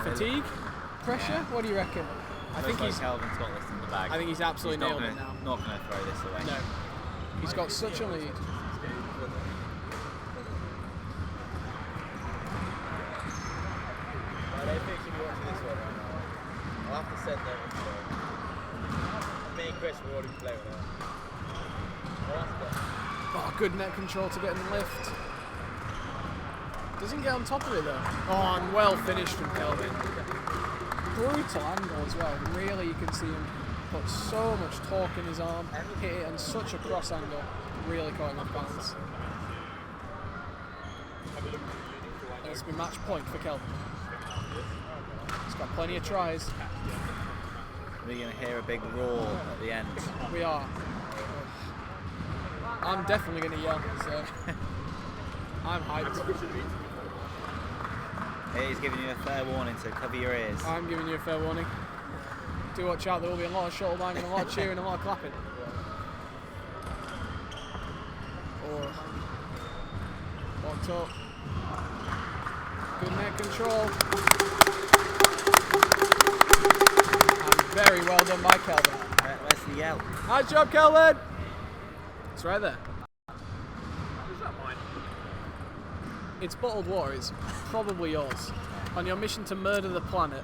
Fatigue? Pressure? Yeah. What do you reckon? I think he's. Kelvin's got this in the bag. I think he's absolutely He's nailed it now. not going to throw this away. No, he's got such a lead. I don't think you'll be watching this one right now. I'll have to send them. Me and Chris will already play with that. Oh, good net control to get in the lift. Doesn't get on top of it though. Oh, and well finished from Kelvin. Brutal angle as well. Really, you can see him put so much torque in his arm, hit it in such a cross angle. Really caught him off balance. It's been match point for Kelvin. He's got plenty of tries. We're going to hear a big roar at the end. We are. I'm definitely going to yell, so I'm hyped. He's giving you a fair warning, so cover your ears. I'm giving you a fair warning. Do watch out, there will be a lot of shuttle banging, a lot of cheering, a lot of clapping. Oh. Walked up. Good net control. And very well done by Kelvin. Where's the yell? Nice job, Kelvin! It's right there. It's bottled water, it's probably yours. On your mission to murder the planet.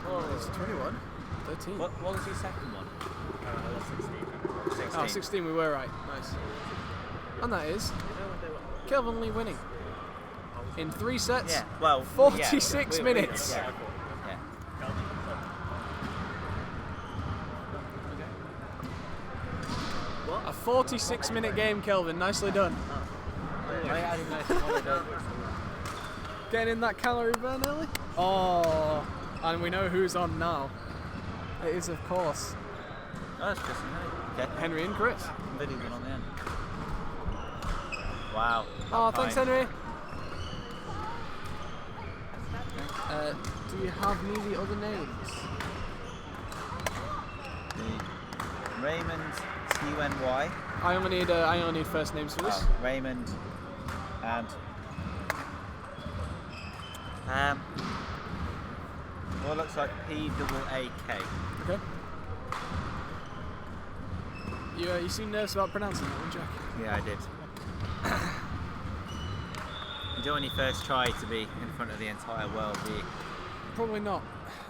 Oh, it's 21, 13. What was your second one? 16. Oh, 16, we were right. Nice. And that is Kelvin Lee winning. In 3 sets, Yeah, well, 46 minutes. Yeah. A 46-minute game, Kelvin. Nicely done. Getting in that calorie burn early. Oh, and we know who's on now. It is, of course, Oh, that's Chris and Henry. Okay. Henry and Chris. Video's been on the end. Wow. Oh, thanks, Fine. Henry. Do you have me the other names? Raymond TNY. I only need first names for this. Raymond and well, it looks like PAAK. Okay. You seem nervous about pronouncing that one, Jack. Yeah, I did. You don't want your first try to be in front of the entire world, do you? Probably not.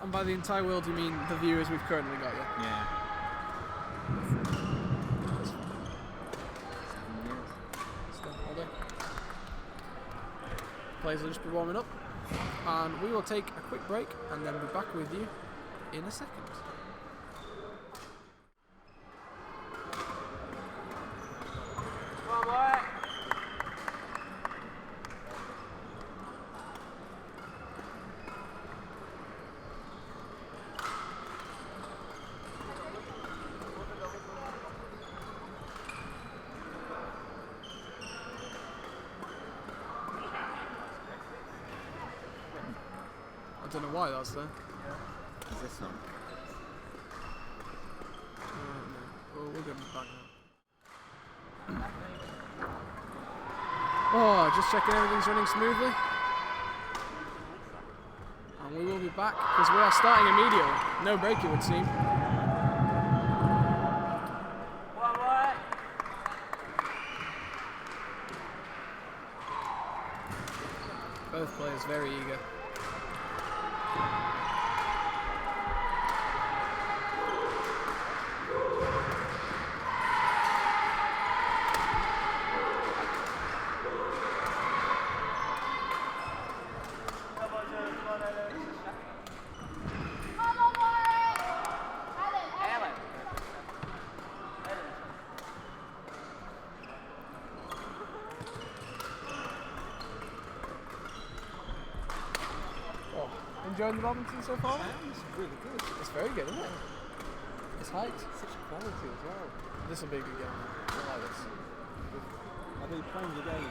And by the entire world, you mean the viewers we've currently got, yeah? Yeah. Players will just be warming up, and we will take a quick break and then be back with you in a second. I don't know why that's there. Is this one? No. We'll get back now. Oh, just checking everything's running smoothly. And we will be back because we are starting immediately. No break, it would seem. Both players very eager. enjoying the badminton so far? It's really good. It's very good, isn't it? It's hyped. Such quality as well. This will be a good game. I like this. Are they playing the game?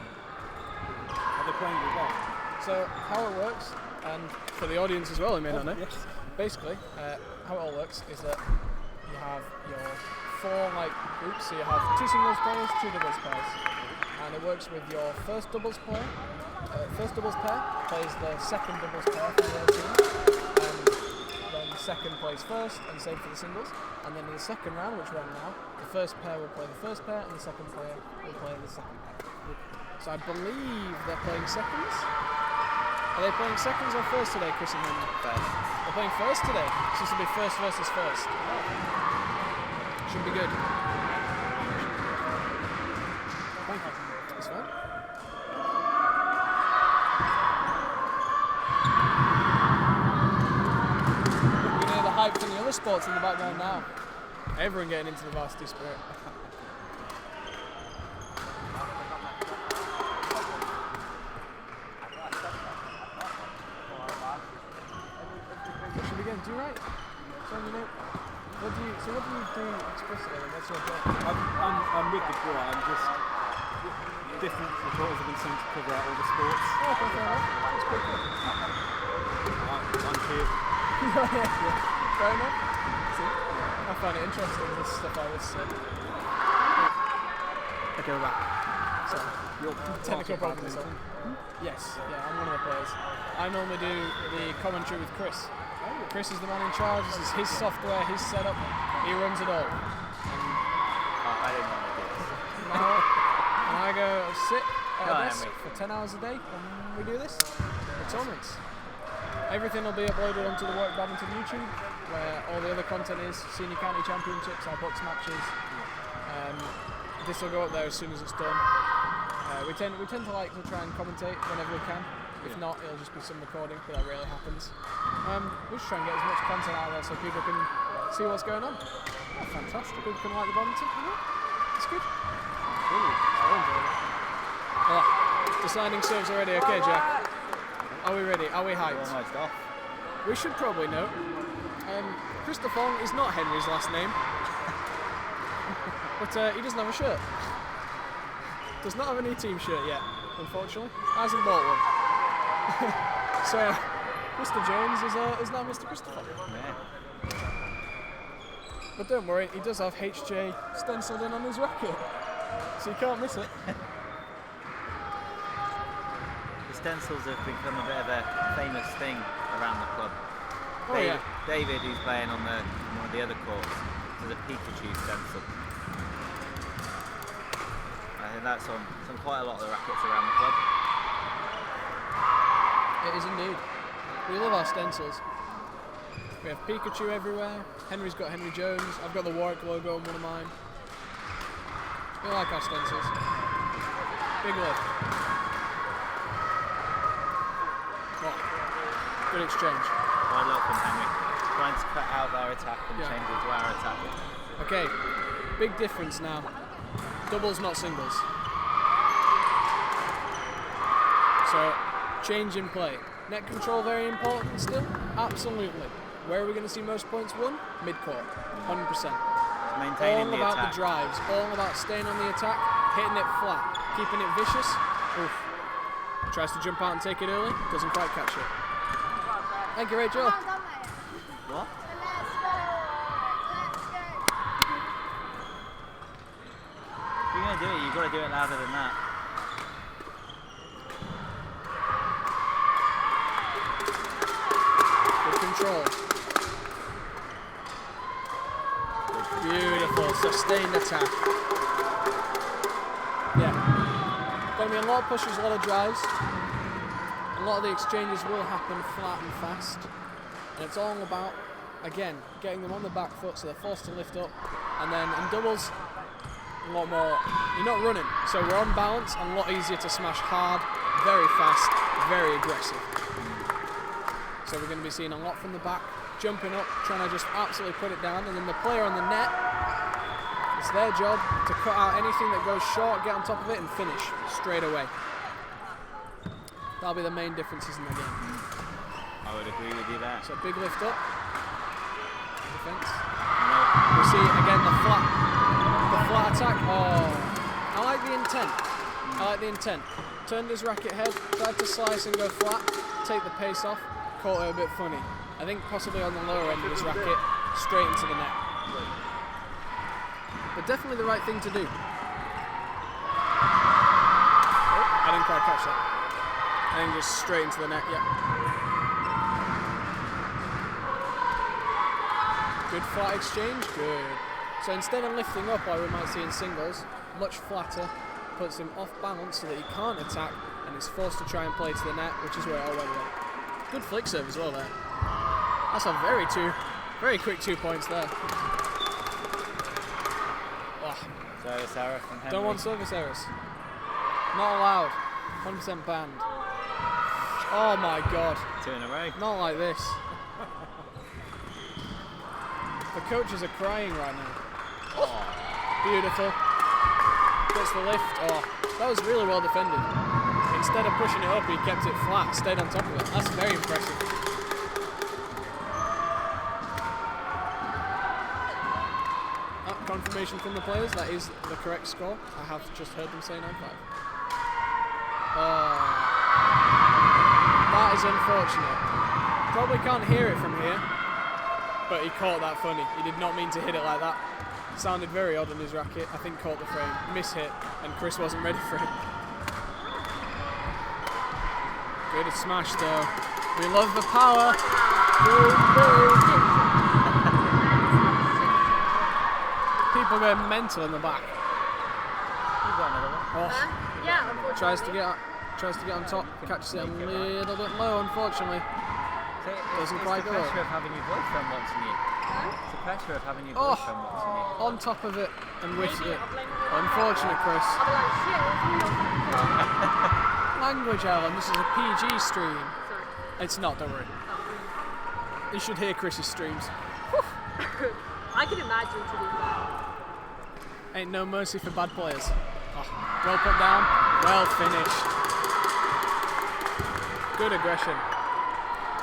Are they playing the game? So how it works, and for the audience as well, I may not know. Yes. Basically, how it all works is that you have your 4 groups. So you have 2 singles players, 2 doubles pairs, and it works with your first doubles player. First doubles pair plays the second doubles pair for the other team, and then the second plays first, and same for the singles. And then in the second round, which we're on now, the first pair will play the first pair, and the second player will play the second pair. So I believe they're playing seconds. Are they playing seconds or first today, Chris and Henry? First. They're playing first today. So this will be first versus first. Should be good. Thank you. That's fine. You can hear the hype from the other sports in the background now. Everyone getting into the varsity spirit. What should we get? Do you write? So you know, what do you do explicitly? What's your job? I'm with the crew. I'm just different reporters have been sent to cover out all the sports. Oh, okay, fair enough. That's pretty cool. I'm here. Fair enough. See, I find it interesting, this stuff like this. Okay, we're back. So, Your technical problem is on. Yes, yeah, I'm one of the players. I normally do the commentary with Chris. Chris is the man in charge. This is his software, his setup. He runs it all. I didn't want to do this. And I go sit at Go a on, desk Henry. for 10 hours a day, and we do this. The tournaments. Everything will be uploaded onto the UoWBadminton YouTube, where all the other content is. Senior county championships, our box matches. This will go up there as soon as it's done. We tend to like to try and commentate whenever we can. If not, it'll just be some recording, but that rarely happens. We just try and get as much content out there so people can see what's going on. Oh, fantastic. People can like the badminton. It's good. Brilliant. I enjoy it. Deciding serves already. Okay, Jack. Are we ready? Are we hyped? We're almost off. We should probably note, Christopher is not Henry's last name, but he doesn't have a shirt. Does not have any team shirt yet, unfortunately. Hasn't bought one. So, Mr. Jones is now Mr. Christopher. Yeah. But don't worry, he does have HJ stenciled in on his racket, so you can't miss it. The stencils have become a bit of a famous thing around the club. Oh yeah. David, who's playing on one of the other courts, has a Pikachu stencil. I think that's on quite a lot of the rackets around the club. It is indeed. We love our stencils. We have Pikachu everywhere. Henry's got Henry Jones. I've got the Warwick logo on one of mine. We like our stencils. Big love. Oh, good exchange. I love them, Henry. Trying to cut out their attack and Yeah. change it to our attack. Okay, big difference now. Doubles, not singles. So, change in play. Net control very important still? Absolutely. Where are we going to see most points won? Mid-court, 100%. Maintaining All the about attack. the drives, all about staying on the attack, hitting it flat, keeping it vicious. Oof. Tries to jump out and take it early, doesn't quite catch it. Thank you, Rachel. What? If you're going to do it, you've got to do it louder than that. Good control. Beautiful, sustained attack. Yeah. Going to be a lot of pushes, a lot of drives. A lot of the exchanges will happen flat and fast. And it's all about, again, getting them on the back foot so they're forced to lift up. And then in doubles, a lot more, you're not running. So we're on balance and a lot easier to smash hard, very fast, very aggressive. So we're going to be seeing a lot from the back, jumping up, trying to just absolutely put it down. And then the player on the net, it's their job to cut out anything that goes short, get on top of it and finish straight away. That'll be the main differences in the game. I would agree with you there. So big lift up. Defence. No. We see again the flat attack. Oh, I like the intent. I like the intent. Turned his racket head, tried to slice and go flat, take the pace off, caught it a bit funny. I think possibly on the lower end of his racket, straight into the net. But definitely the right thing to do. Oh, I didn't quite catch that. I think just straight into the net, yeah. Good flat exchange, good. So instead of lifting up, like we might see in singles, much flatter, puts him off balance so that he can't attack and is forced to try and play to the net, which is where it all went wrong. Good flick serve as well there. That's a very quick 2 points there. Oh, Service error from Henry. don't want service errors. Not allowed. 100% banned. Oh my god. 2 in a row. Not like this. The coaches are crying right now. Oh. Beautiful. Gets the lift. Oh, that was really well defended. Instead of pushing it up, he kept it flat, stayed on top of it. That's very impressive. Confirmation from the players, that is the correct score. I have just heard them say 9-5. Oh, that is unfortunate. Probably can't hear it from here, but he caught that funny. He did not mean to hit it like that. Sounded very odd on his racket. I think caught the frame, mishit, and Chris wasn't ready for it. Good smash though. We love the power. Boom, boom. People going mental in the back. You've got another one. Oh, Yeah, unfortunately. tries to get on top, catches it a little bit low, unfortunately. Doesn't quite It's go the up. pressure of having your boyfriend watching you. It's the pressure of having your boyfriend watching you. On top of it and whiffs it. Unfortunate, Chris. I'll be like, shit, Language, Alan. This is a PG stream. Sorry. It's not, don't worry. You should hear Chris's streams. I can imagine, to be fair. Ain't no mercy for bad players. Oh, well put down, well finished. Good aggression.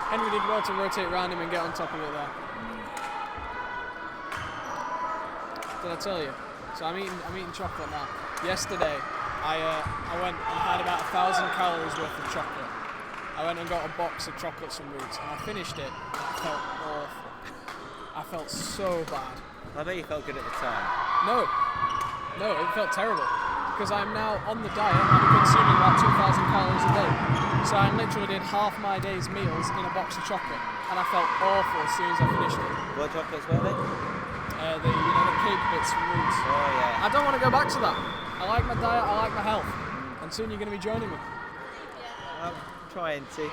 Henry did well to rotate around him and get on top of it there. Did I tell you? So I'm eating chocolate now. Yesterday, I went and had about 1,000 calories worth of chocolate. I went and got a box of chocolates and roots, and I finished it. And I felt awful. I felt so bad. I bet you felt good at the time. No, it felt terrible because I'm now on the diet. I'm consuming about 2,000 calories a day. So I literally did half my day's meals in a box of chocolate, and I felt awful as soon as I finished it. What chocolates were they? The cake bits from Roots. Oh yeah. I don't want to go back to that. I like my diet. I like my health. And soon you're going to be joining me. I'm trying to.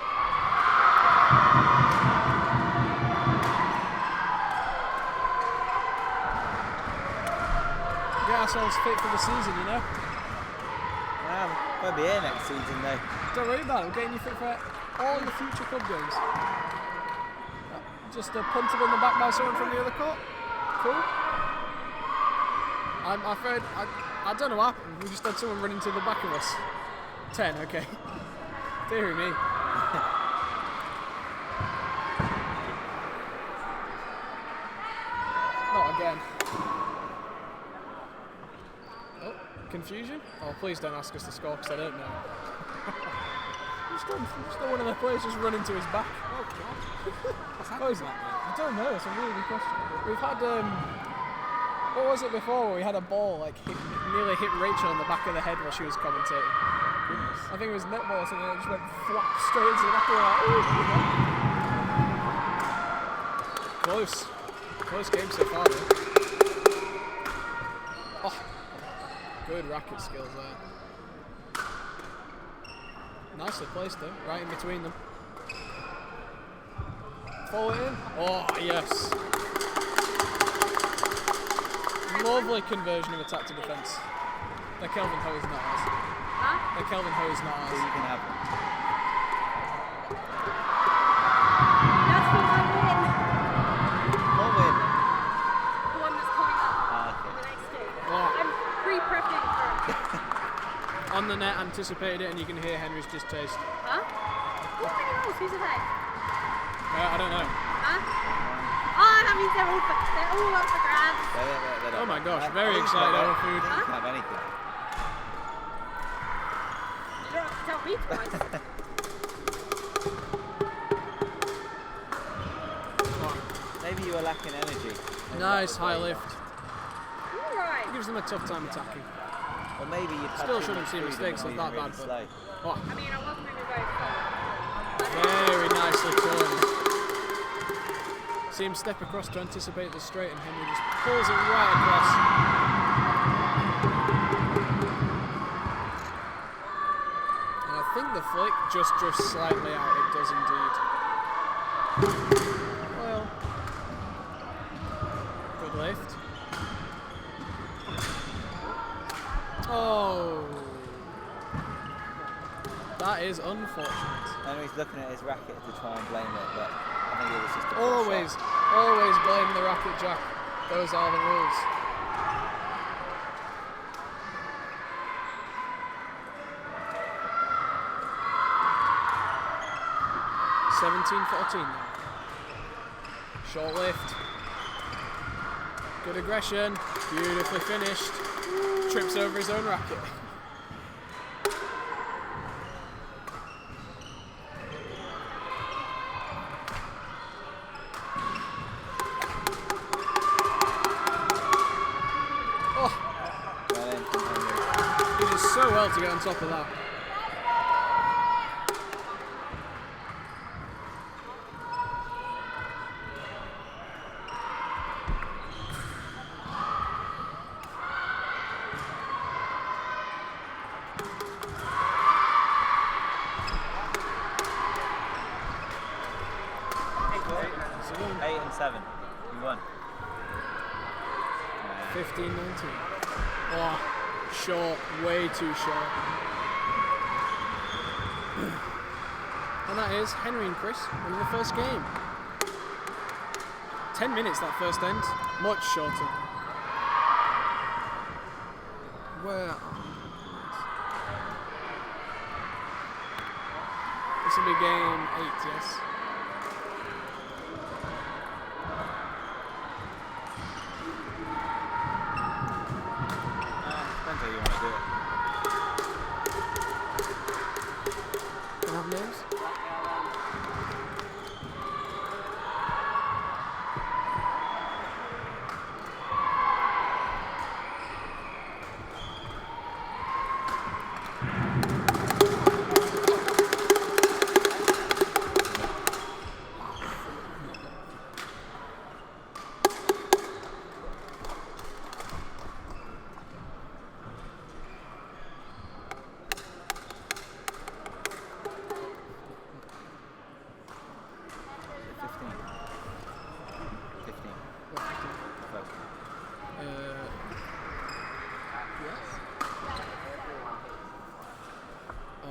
Get ourselves fit for the season, you know. We'll be here next season though. Don't worry about it. We're getting you fit for all your future club games. Just punted in the back by someone from the other court. Cool. I'm afraid I don't know what happened. We just had someone run into the back of us. 10, okay. Deary me. Not again. Oh, confusion? Oh, please don't ask us to score because I don't know. just one of the players just run into his back. Oh god. What's happening to that, man? I don't know, it's a really good question. We've had what was it before where we had a ball nearly hit Rachel in the back of the head while she was commentating? Goodness. I think it was netball or something that just went flop straight into the back of her head. Close game so far though. Oh, good racket skills there. Nicely placed though, right in between them. Follow it in. Oh yes. Lovely conversion of attack to defence. The Kelvin Ho is not ours. Huh? The Kelvin Ho is not So ours. you can have them. That's the one win. What win? The one that's coming up. Okay. The next day. Oh. I'm pre-prepping for it. On the net, anticipated it, and you can hear Henry's distaste. Huh? Oh my god, who's ahead? I don't know. Huh? Oh, that means they're all up for grabs. They're Oh my gosh, not- very they can excited have over it. food. They can have anything. You don't have to tell me twice. Maybe you were lacking energy. Maybe Nice that was high why you lift. Alright. Gives them a tough time attacking. lost. Or maybe you Still shouldn't see mistakes like that bad, slow. Oh, I mean, I wasn't moving very fast. very nicely turned. See him step across to anticipate the straight, and Henry just pulls it right across. And I think the flick just drifts slightly out. It does indeed. Well, good lift. Oh, that is unfortunate. I know he's looking at his racket to try and blame it, but I think it was just a poor Always, shot. always blame the racket, Jack. Those are the rules. (17-14) now. Short lift. Good aggression. Beautifully finished. Trips over his own racket. Well in from Henry. He did so well to get on top of that. So again, 8 and 7. You won. 15-19. Oh, short, way too short. And that is Henry and Chris winning the first game. 10 minutes that first end, much shorter. Where are this will be game 8, yes. Depends how you want to do it. Can I have names?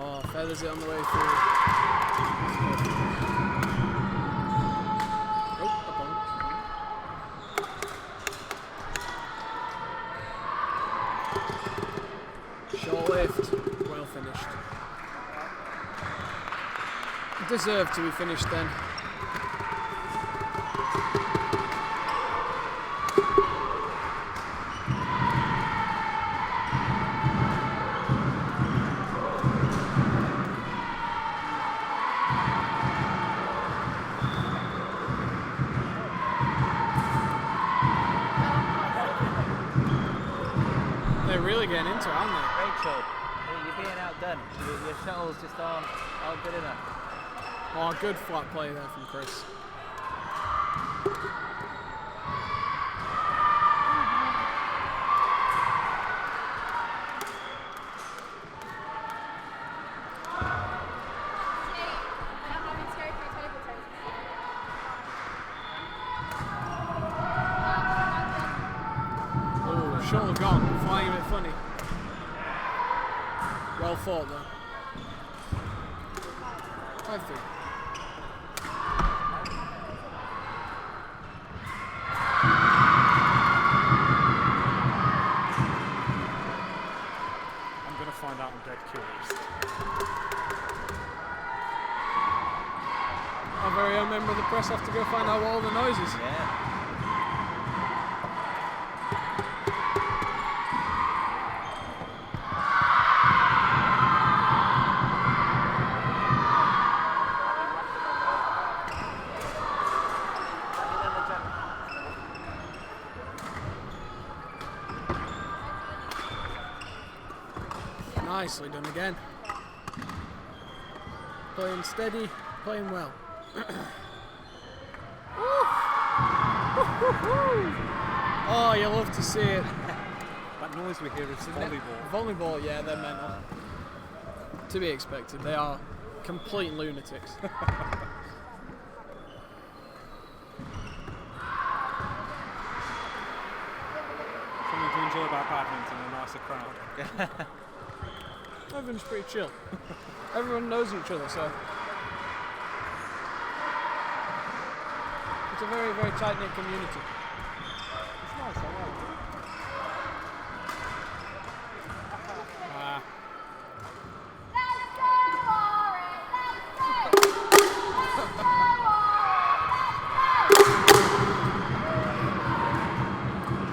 Oh, feathers it on the way through. Oh, up on. Short lift. Well finished. Deserved to be finished then. They're really getting into it, aren't they? Rachel, you're being outdone. Your shuttles just aren't good enough. Oh, good flat play there from Chris. Oh, shuttle gone, flying a bit funny. Well fought though. 5-3. I'm going to find out. I'm dead curious. Our very own member of the press off to go find out what all the noise is. Yeah. Nicely done again. Playing steady, playing well. Oh, you love to see it. That noise we hear is volleyball. Volleyball, yeah, they're mental. To be expected, they are complete lunatics. Something to enjoy about badminton, a nicer crowd. Everyone's pretty chill. Everyone knows each other, so it's a very, very tight-knit community. It's nice, I like it. Ah.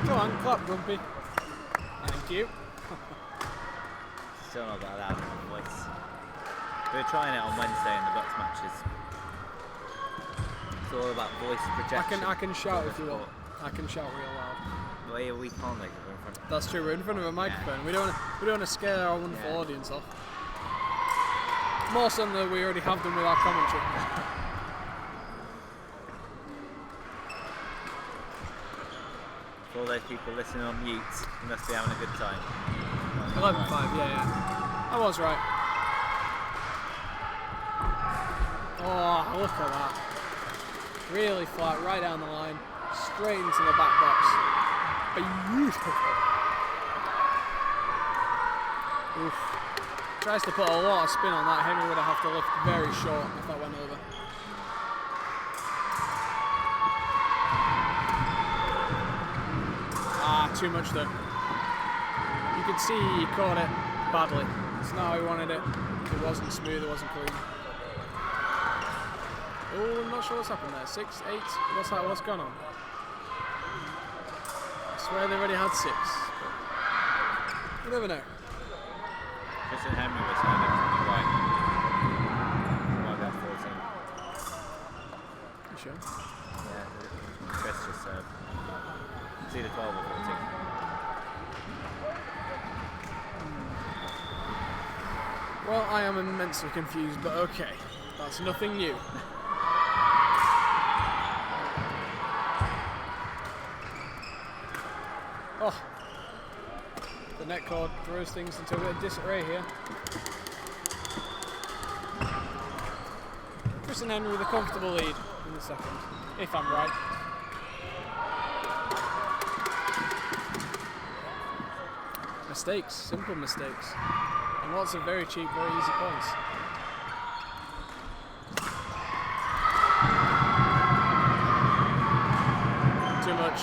Go on, clap, Grumpy. Thank you. Still not got a loud enough voice. We were trying it on Wednesday in the box matches. It's all about voice projection. I can shout if you want. I can shout real loud. Well, yeah, we can't make it in front. That's true. We're in front of a microphone. We don't want to scare our wonderful audience off. More so than we already have done with our commentary. For all those people listening on mute, you must be having a good time. 11-5, yeah. I was right. Oh, look at that. Really flat, right down the line, straight into the back box. Beautiful. Oof. Tries to put a lot of spin on that. Henry would have to lift very short if that went over. Ah, too much though. You could see he caught it badly. It's not how he wanted it. It wasn't smooth, it wasn't clean. Oh, I'm not sure what's happened there. 6, 8, what's gone on? I swear they already had 6. You never know. Chris and Henry were serving from the right. Might be at 14. You sure? Yeah, Chris just served. It's either 12 or 14. Well, I am immensely confused, but okay. That's nothing new. Oh. The net cord throws things into a bit of disarray here. Chris and Henry with a comfortable lead in the second, if I'm right. Mistakes, simple mistakes. And lots of very cheap, very easy points. Too much.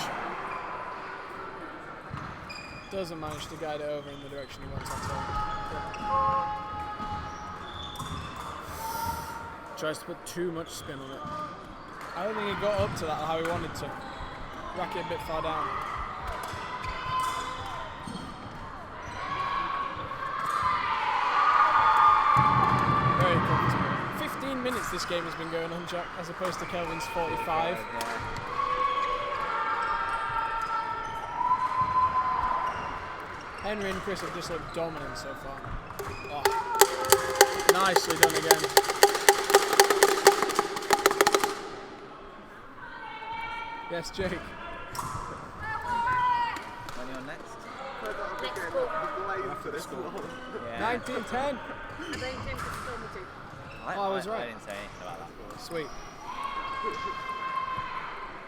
Doesn't manage to guide it over in the direction he wants at all. Tries to put too much spin on it. I don't think he got up to that how he wanted to. Rack it a bit far down. Very comfortable. 15 minutes this game has been going on, Jack, as opposed to Kelvin's 45. Henry and Chris have just looked dominant so far. Oh. Nicely done again. Yes, Jake. When you're next? Yeah. 19-10. I was right. I didn't say anything about that. Sweet.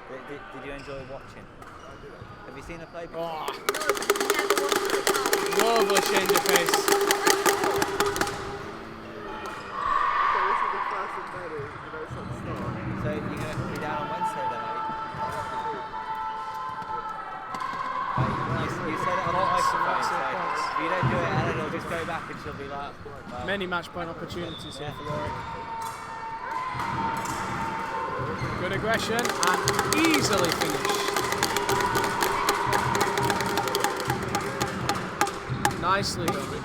Did you enjoy watching? Have you seen her play before? Oh. Lovely change of pace. So you're going to be down on Wednesday then, are you? You said it on the microphone, so if you don't do it, Ellen will just go back and she'll be like... Well, Many match point opportunities here for Warwick. Good aggression and easily finished. Nicely done.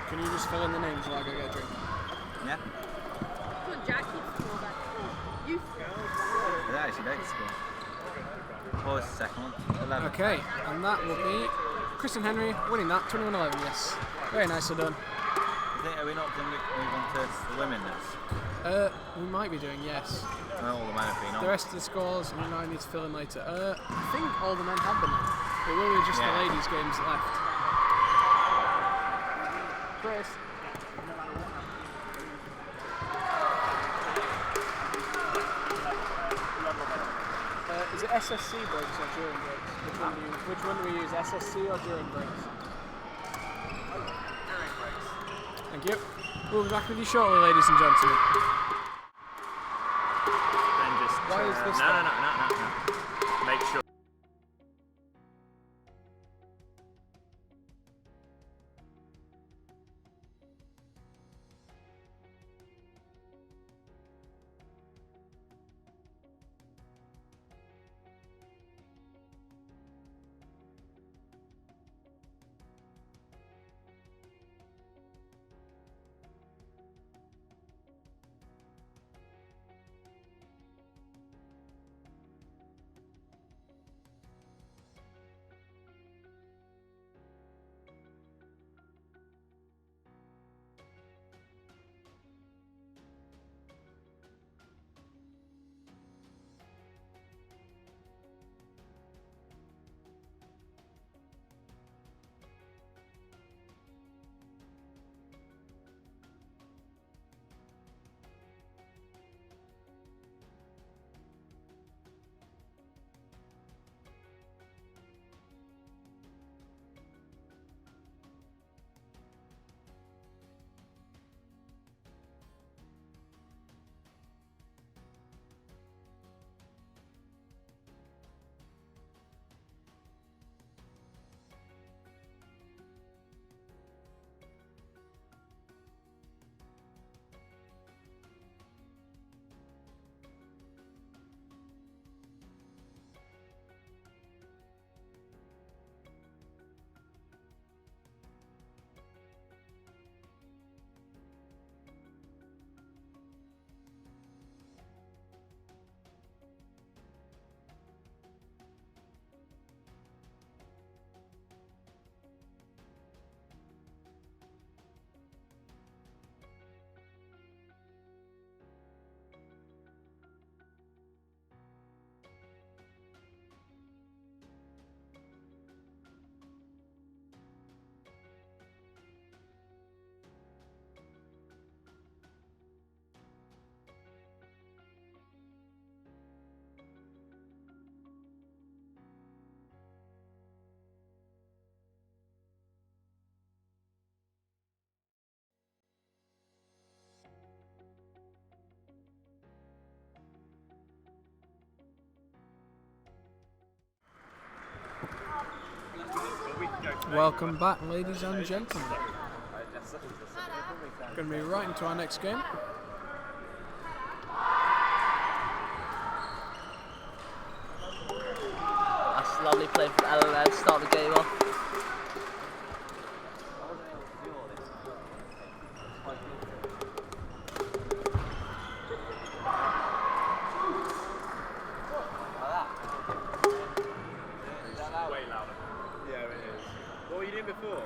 Can you just fill in the names while I go get a drink? Yeah. Come on, Jack, keep the score back. You They actually don't score. What was the second one? 11. Okay, and that will be Kristen Henry winning that 21-11. Yes, very nicely done. Are we not going to move on to the women next? We might be doing, yes. Well, all the men have been on. The rest of the scores we might need to fill in later. I think all the men have been on. It will be just the ladies' games left. Chris. Is it SSC breaks or during breaks? Which one do we use, SSC or during breaks? During breaks. Thank you. We'll be back with you shortly, ladies and gentlemen. Then just Why is this no. done? Make sure. Welcome back, ladies and gentlemen. Going to be right into our next game. That's lovely play from Ella to start the game off. Way louder. Yeah, it is. What were you doing before?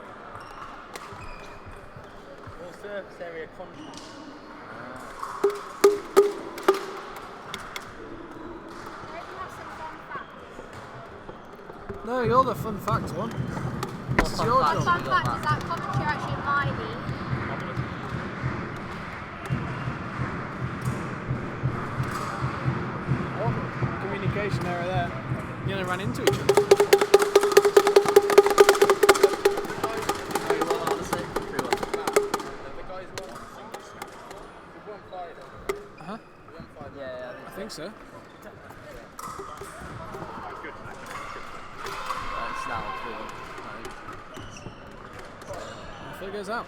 All surface area contact. No, you're the fun fact one. This is your Fun job. fact is that commentary actually in my league. Oh, communication error there. You nearly ran into each other. Uh-huh. Yeah, I think so. race now to be honest. Off it goes out.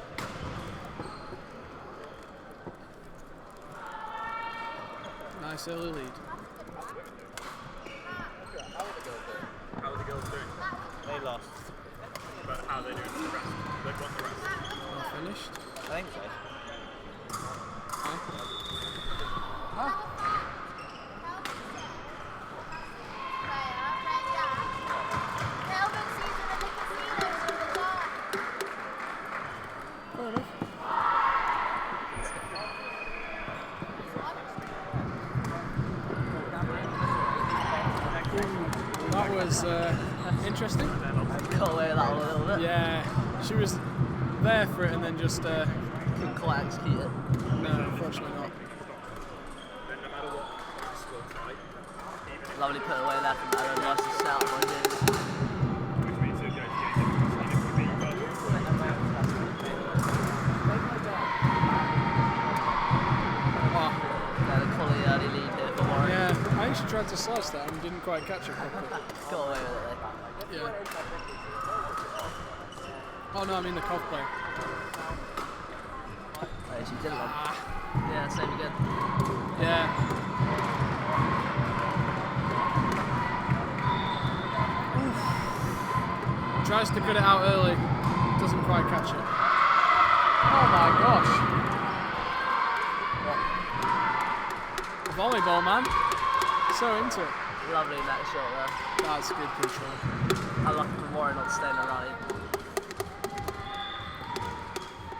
Nice early lead. How are the girls doing? They lost. But how are they doing the rest? They've won the rest. All finished. I think so. Fair enough. That was interesting. Got away with that one a little bit. Yeah, she was there for it and then just Couldn't quite execute it. no, unfortunately not. Then no matter what, it's still tight. Lovely put away there from Aaron. Nice to set up by James. Which means that if you beat both. Oh, Yeah, the quality early lead here for Warwick. yeah, I think she tried to slice that and didn't quite catch it properly. Got away with it Yeah. Oh no, I mean the cough play. though. She didn't love. Yeah, same again. Yeah. Oof. Tries to cut it out early, doesn't quite catch it. Oh my gosh. Volleyball, man. So into it. Lovely net shot there. That's good control. Unlucky for Warren not staying alive.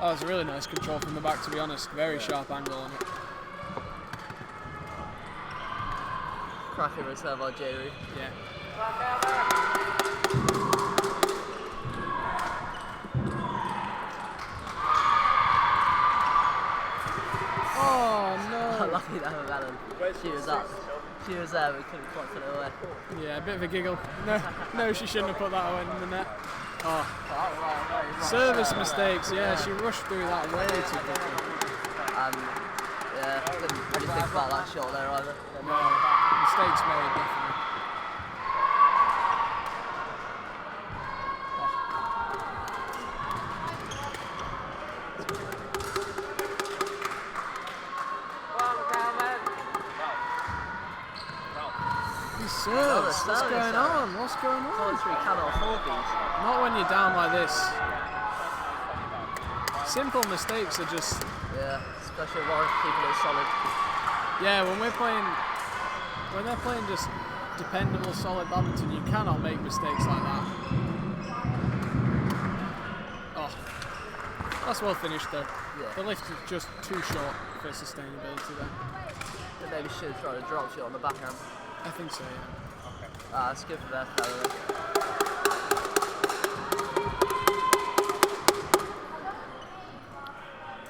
Oh, it's a really nice control from the back, to be honest. Very sharp angle on it. Cracking return by Jerry. Yeah. Oh no. Lucky that with Alan. She was up. She was there, we couldn't quite put it away. Yeah, a bit of a giggle. No, she shouldn't have put that away in the net. Oh, Right, service mistakes. Yeah, she rushed through that way too quickly. Yeah, didn't really think about that shot there either. No, mistakes made, definitely. He serves. What's going on? What's going on? Commentary cannot afford these. Not when you're down like this. Simple mistakes are just. Yeah, especially Warwick keeping it solid. Yeah, when they're playing just dependable, solid badminton, you cannot make mistakes like that. Oh, that's well finished though. Yeah. The lift is just too short for sustainability there. They maybe should have tried a drop shot on the backhand. I think so, yeah. That's good for their fellow.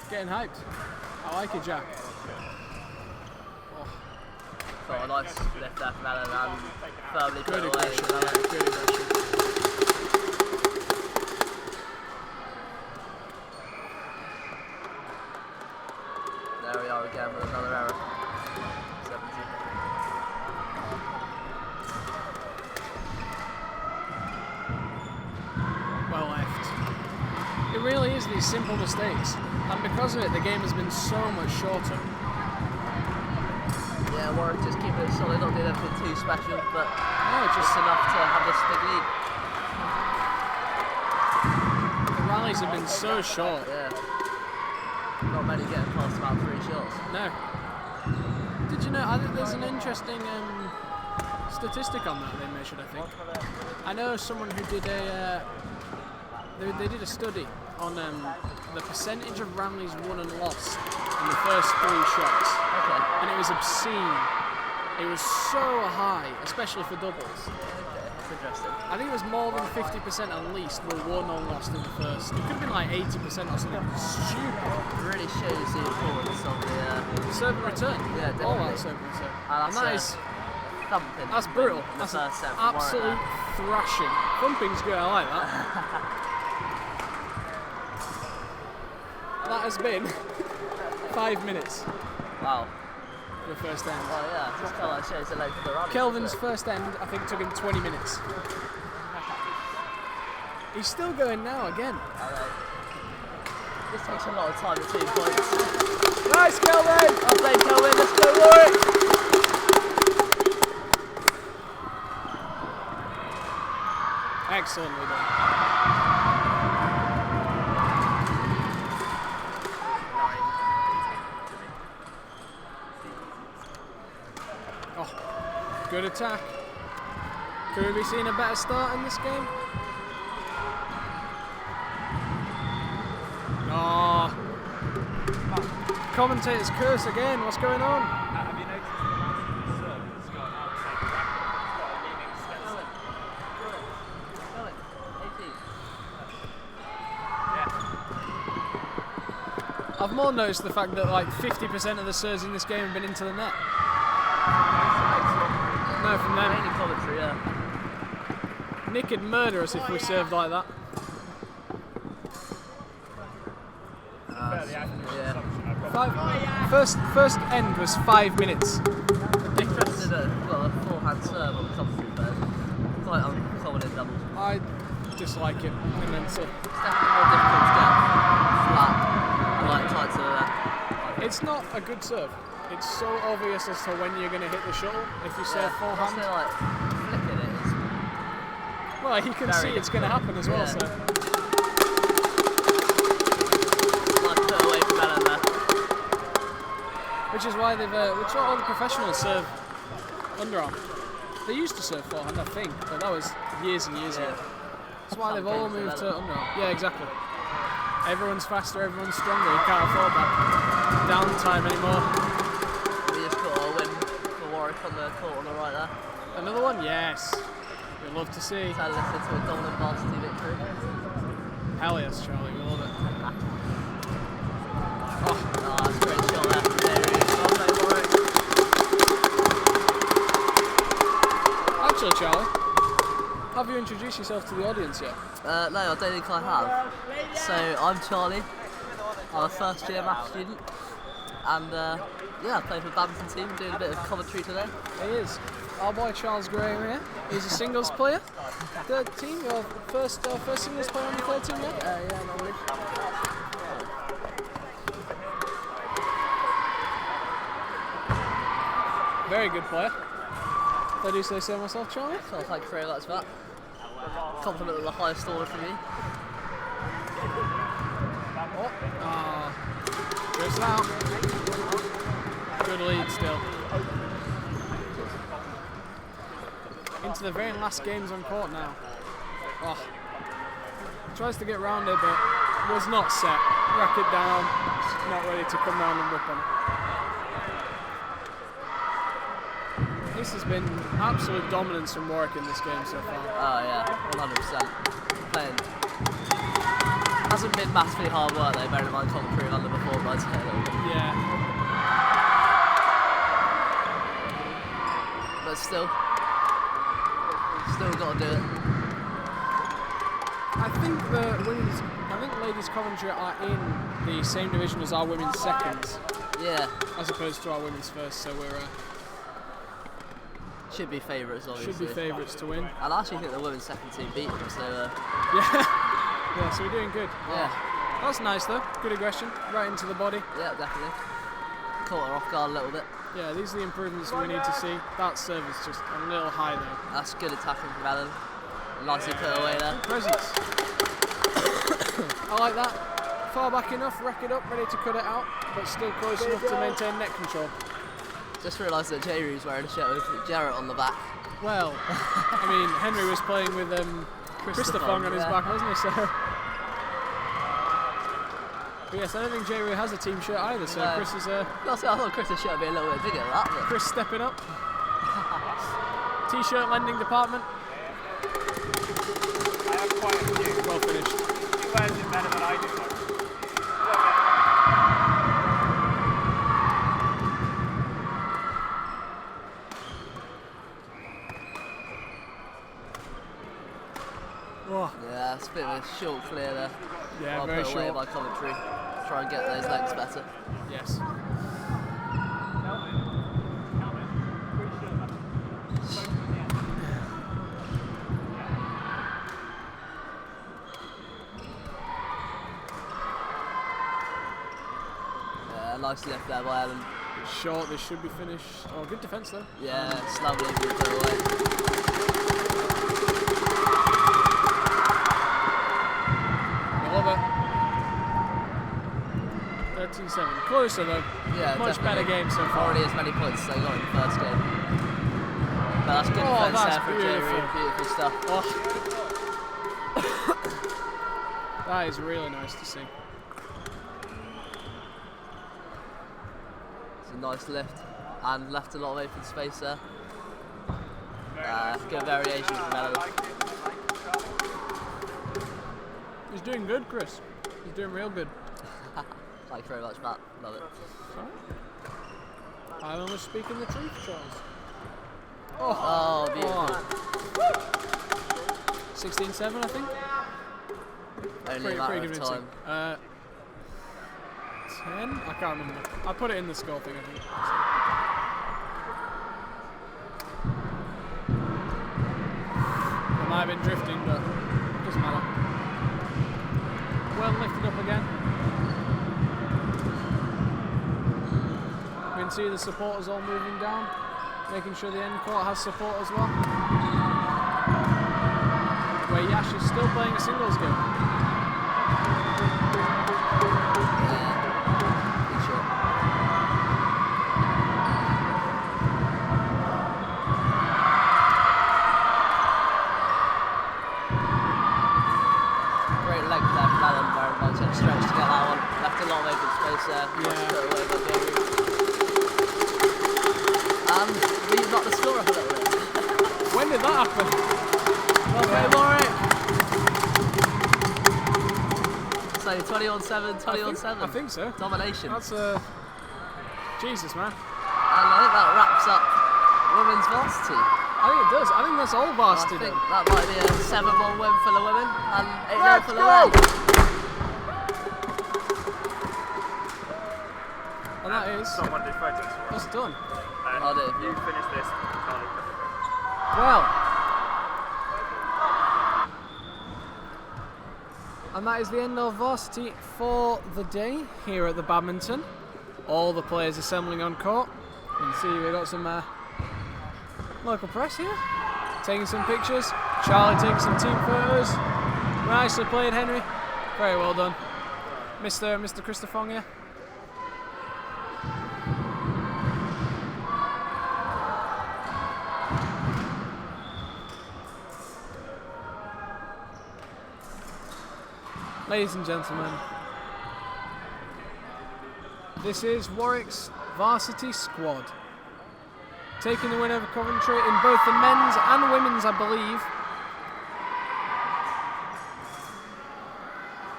Getting hyped. I like it, Jack. Got a nice lift there from Alan and firmly put Good it away. aggression, yeah, good aggression. There we are again with another error. 70. Well left. It really is these simple mistakes, and because of it, the game has been so much shorter. Yeah, Warwick just keeping it solid, not doing anything too special, but No, just enough to have this big lead. the rallies have been so short. Yeah. Not many getting past about 3 shots. No. Did you know? I think there's an interesting statistic on that they measured. I think. I know someone who did a. They did a study on the percentage of rallies won and lost in the first 3 shots, Okay. and it was obscene. It was so high, especially for doubles. Okay, that's interesting. I think it was more than 50% at least were won or lost in the first. It could have been like 80% or something stupid. It really shows the importance of the Serve and return. Yeah, All definitely. that serve and return. And And that is. thumping. That's brutal. In the That's first set an for Warwick absolute there. thrashing. Thumping's good, I like that. That has been 5 minutes Wow. for the first end. Oh yeah, just kind of shows the length of the rally. Kelvin's doesn't first end, I think, took him 20 minutes. it? He's still going now again. This takes a lot of time between points. Nice, Kelvin! Well played, Kelvin. Let's go, Warwick! Excellently done. Oh, good attack. Could we be seeing a better start in this game? Oh. Commentator's curse again. What's going on? Have you noticed the last serve has got outside the racket? It's got a leaning stance. I've more noticed the fact that like 50% of the serves in this game have been into the net. No, from them. Mainly commentary, yeah. Nick would murder us if we served like that. First end was 5 minutes. Nick Preston got a forehand serve on the commentary, but quite uncommon in doubles. I dislike it immensely. It's definitely more difficult to get flat and like tight to that. It's not a good serve. It's so obvious as to when you're going to hit the shuttle if you serve forehand. Once they're like flicking it, it's Well, he can see it's going to happen as well. Yeah. So. like put away from Ellen there. Which is why all the professionals serve underarm. They used to serve forehand, I think, but that was years and years ago. That's why they've all moved to underarm. Yeah, exactly. Everyone's faster, everyone's stronger. You can't afford that downtime anymore. We just got a win for Warwick on the court on the right there. Another one? Yes. We'd love to see. Turn this into a dominant varsity victory. Hell yes, Charlie. We love it. Oh, that's a great shot there from Jerry. Well played, Warwick. Actually, Charlie, have you introduced yourself to the audience yet? No, I don't think I have. So, I'm Charlie. I'm a first year maths student. And yeah, I play for the badminton team, doing a bit of commentary today. He is. Our boy Charles Graham here. He's a singles player. Third team, your first singles player on the third team yet? Yeah, normally. Very good player. If I do say so myself, Charlie. So thank you very much for that. Compliment of the highest order from you. Goes now. Good lead still. Into the very last games on court now. Oh. Tries to get round it, but was not set. Racket down. Not ready to come round and whip on. This has been absolute dominance from Warwick in this game so far. Oh yeah, 100%. Playing. Hasn't been massively hard work though, bearing in mind commentary under before, but I'd say a little bit. Yeah. But still got to do it. I think ladies Coventry are in the same division as our women's seconds, Yeah, as opposed to our women's first. So we're should be favourites obviously. should be favourites to win. And I actually think the women's second team beat them, so Yeah, so we're doing good. yeah, That's nice though. Good aggression, right into the body. yeah, definitely. Caught her off guard a little bit. Yeah, these are the improvements we need to see. That serve is just a little high though. That's good attacking from Ellen. Nicely put away there. Presence. I like that. Far back enough, rack it up, ready to cut it out, but still close enough to maintain net control. Just realised that J-Roo's wearing a shirt with Jarrett on the back. Well, I mean, Henry was playing with Christopher on his yeah. back, wasn't he? So. But yes, I don't think J-Roo has a team shirt either, so No. Chris is I thought Chris's shirt would be a little bit bigger than that, but Chris stepping up. T-shirt lending department. I have quite a few. Well finished. He wears it better than I do. Oh, yeah, it's a bit of a short clear there. yeah, Well very put away short. by commentary. Try and get those legs better. Yes. Nice lift there by Ellen. It's short, this should be finished. Oh, good defence though. Yeah, it's lovely if you put it away. Oliver. 13-7. Closer though. Yeah, Much better definitely. game so far. Already as many points as they got in the first game. But that's good Oh, defence that's there for Jerry. beautiful. Beautiful stuff. Oh. That is really nice to see. It's a nice lift and left a lot of open space there. Good variation from Ellen. He's doing good, Chris. He's doing real good. Thank you very much, Matt. Love it. I'm only speaking the truth, Charles. Oh, beautiful. 16-7, I think. Only a matter of convincing. time. 10? I can't remember. I put it in the score thing, I think. It might have been drifting, but it doesn't matter. Well lifted up again. We can see the supporters all moving down, making sure the end court has support as well. Where Yash is still playing a singles game. Great leg there from Alan, very much. And stretch to get that one. Left a lot of open space there. Yeah. Put it away by Jerry. And we got the score up a little bit. When did that happen? Okay, Warwick. So 20-7, 20-7. I think so. Domination. That's Jesus, man. And I think that wraps up women's varsity. I think it does. I think that's all I varsity. think done. that might be a 7-1 win for the women and 8-0 Let's for the go! men. And that is, Someone do photos for us. that's done. I'll do. You finish this. Charlie. Well, and that is the end of varsity for the day here at the Badminton. All the players assembling on court. You can see we've got some local press here, taking some pictures. Charlie taking some team photos. Nicely played, Henry. Very well done, Mr. Christopher here. Ladies and gentlemen, this is Warwick's varsity squad. Taking the win over Coventry in both the men's and women's, I believe.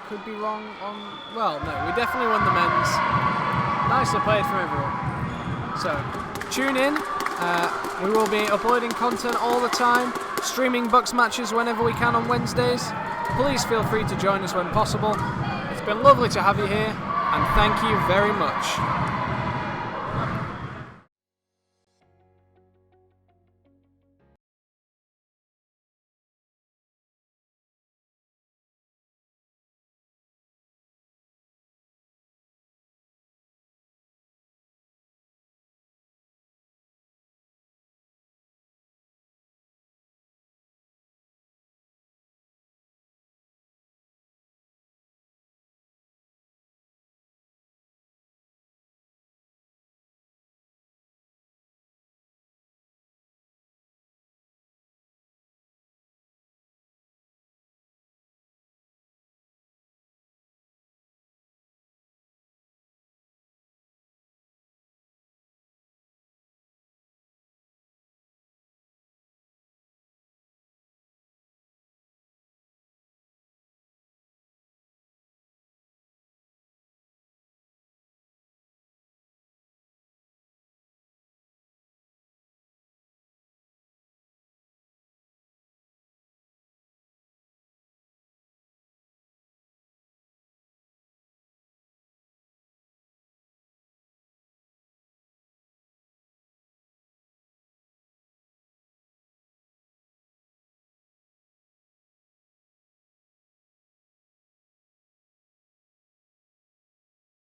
Could be wrong on... Well, no, we definitely won the men's. Nicely played from everyone. So, tune in. We will be uploading content all the time, streaming Bucks matches whenever we can on Wednesdays. Please feel free to join us when possible. It's been lovely to have you here, and thank you very much.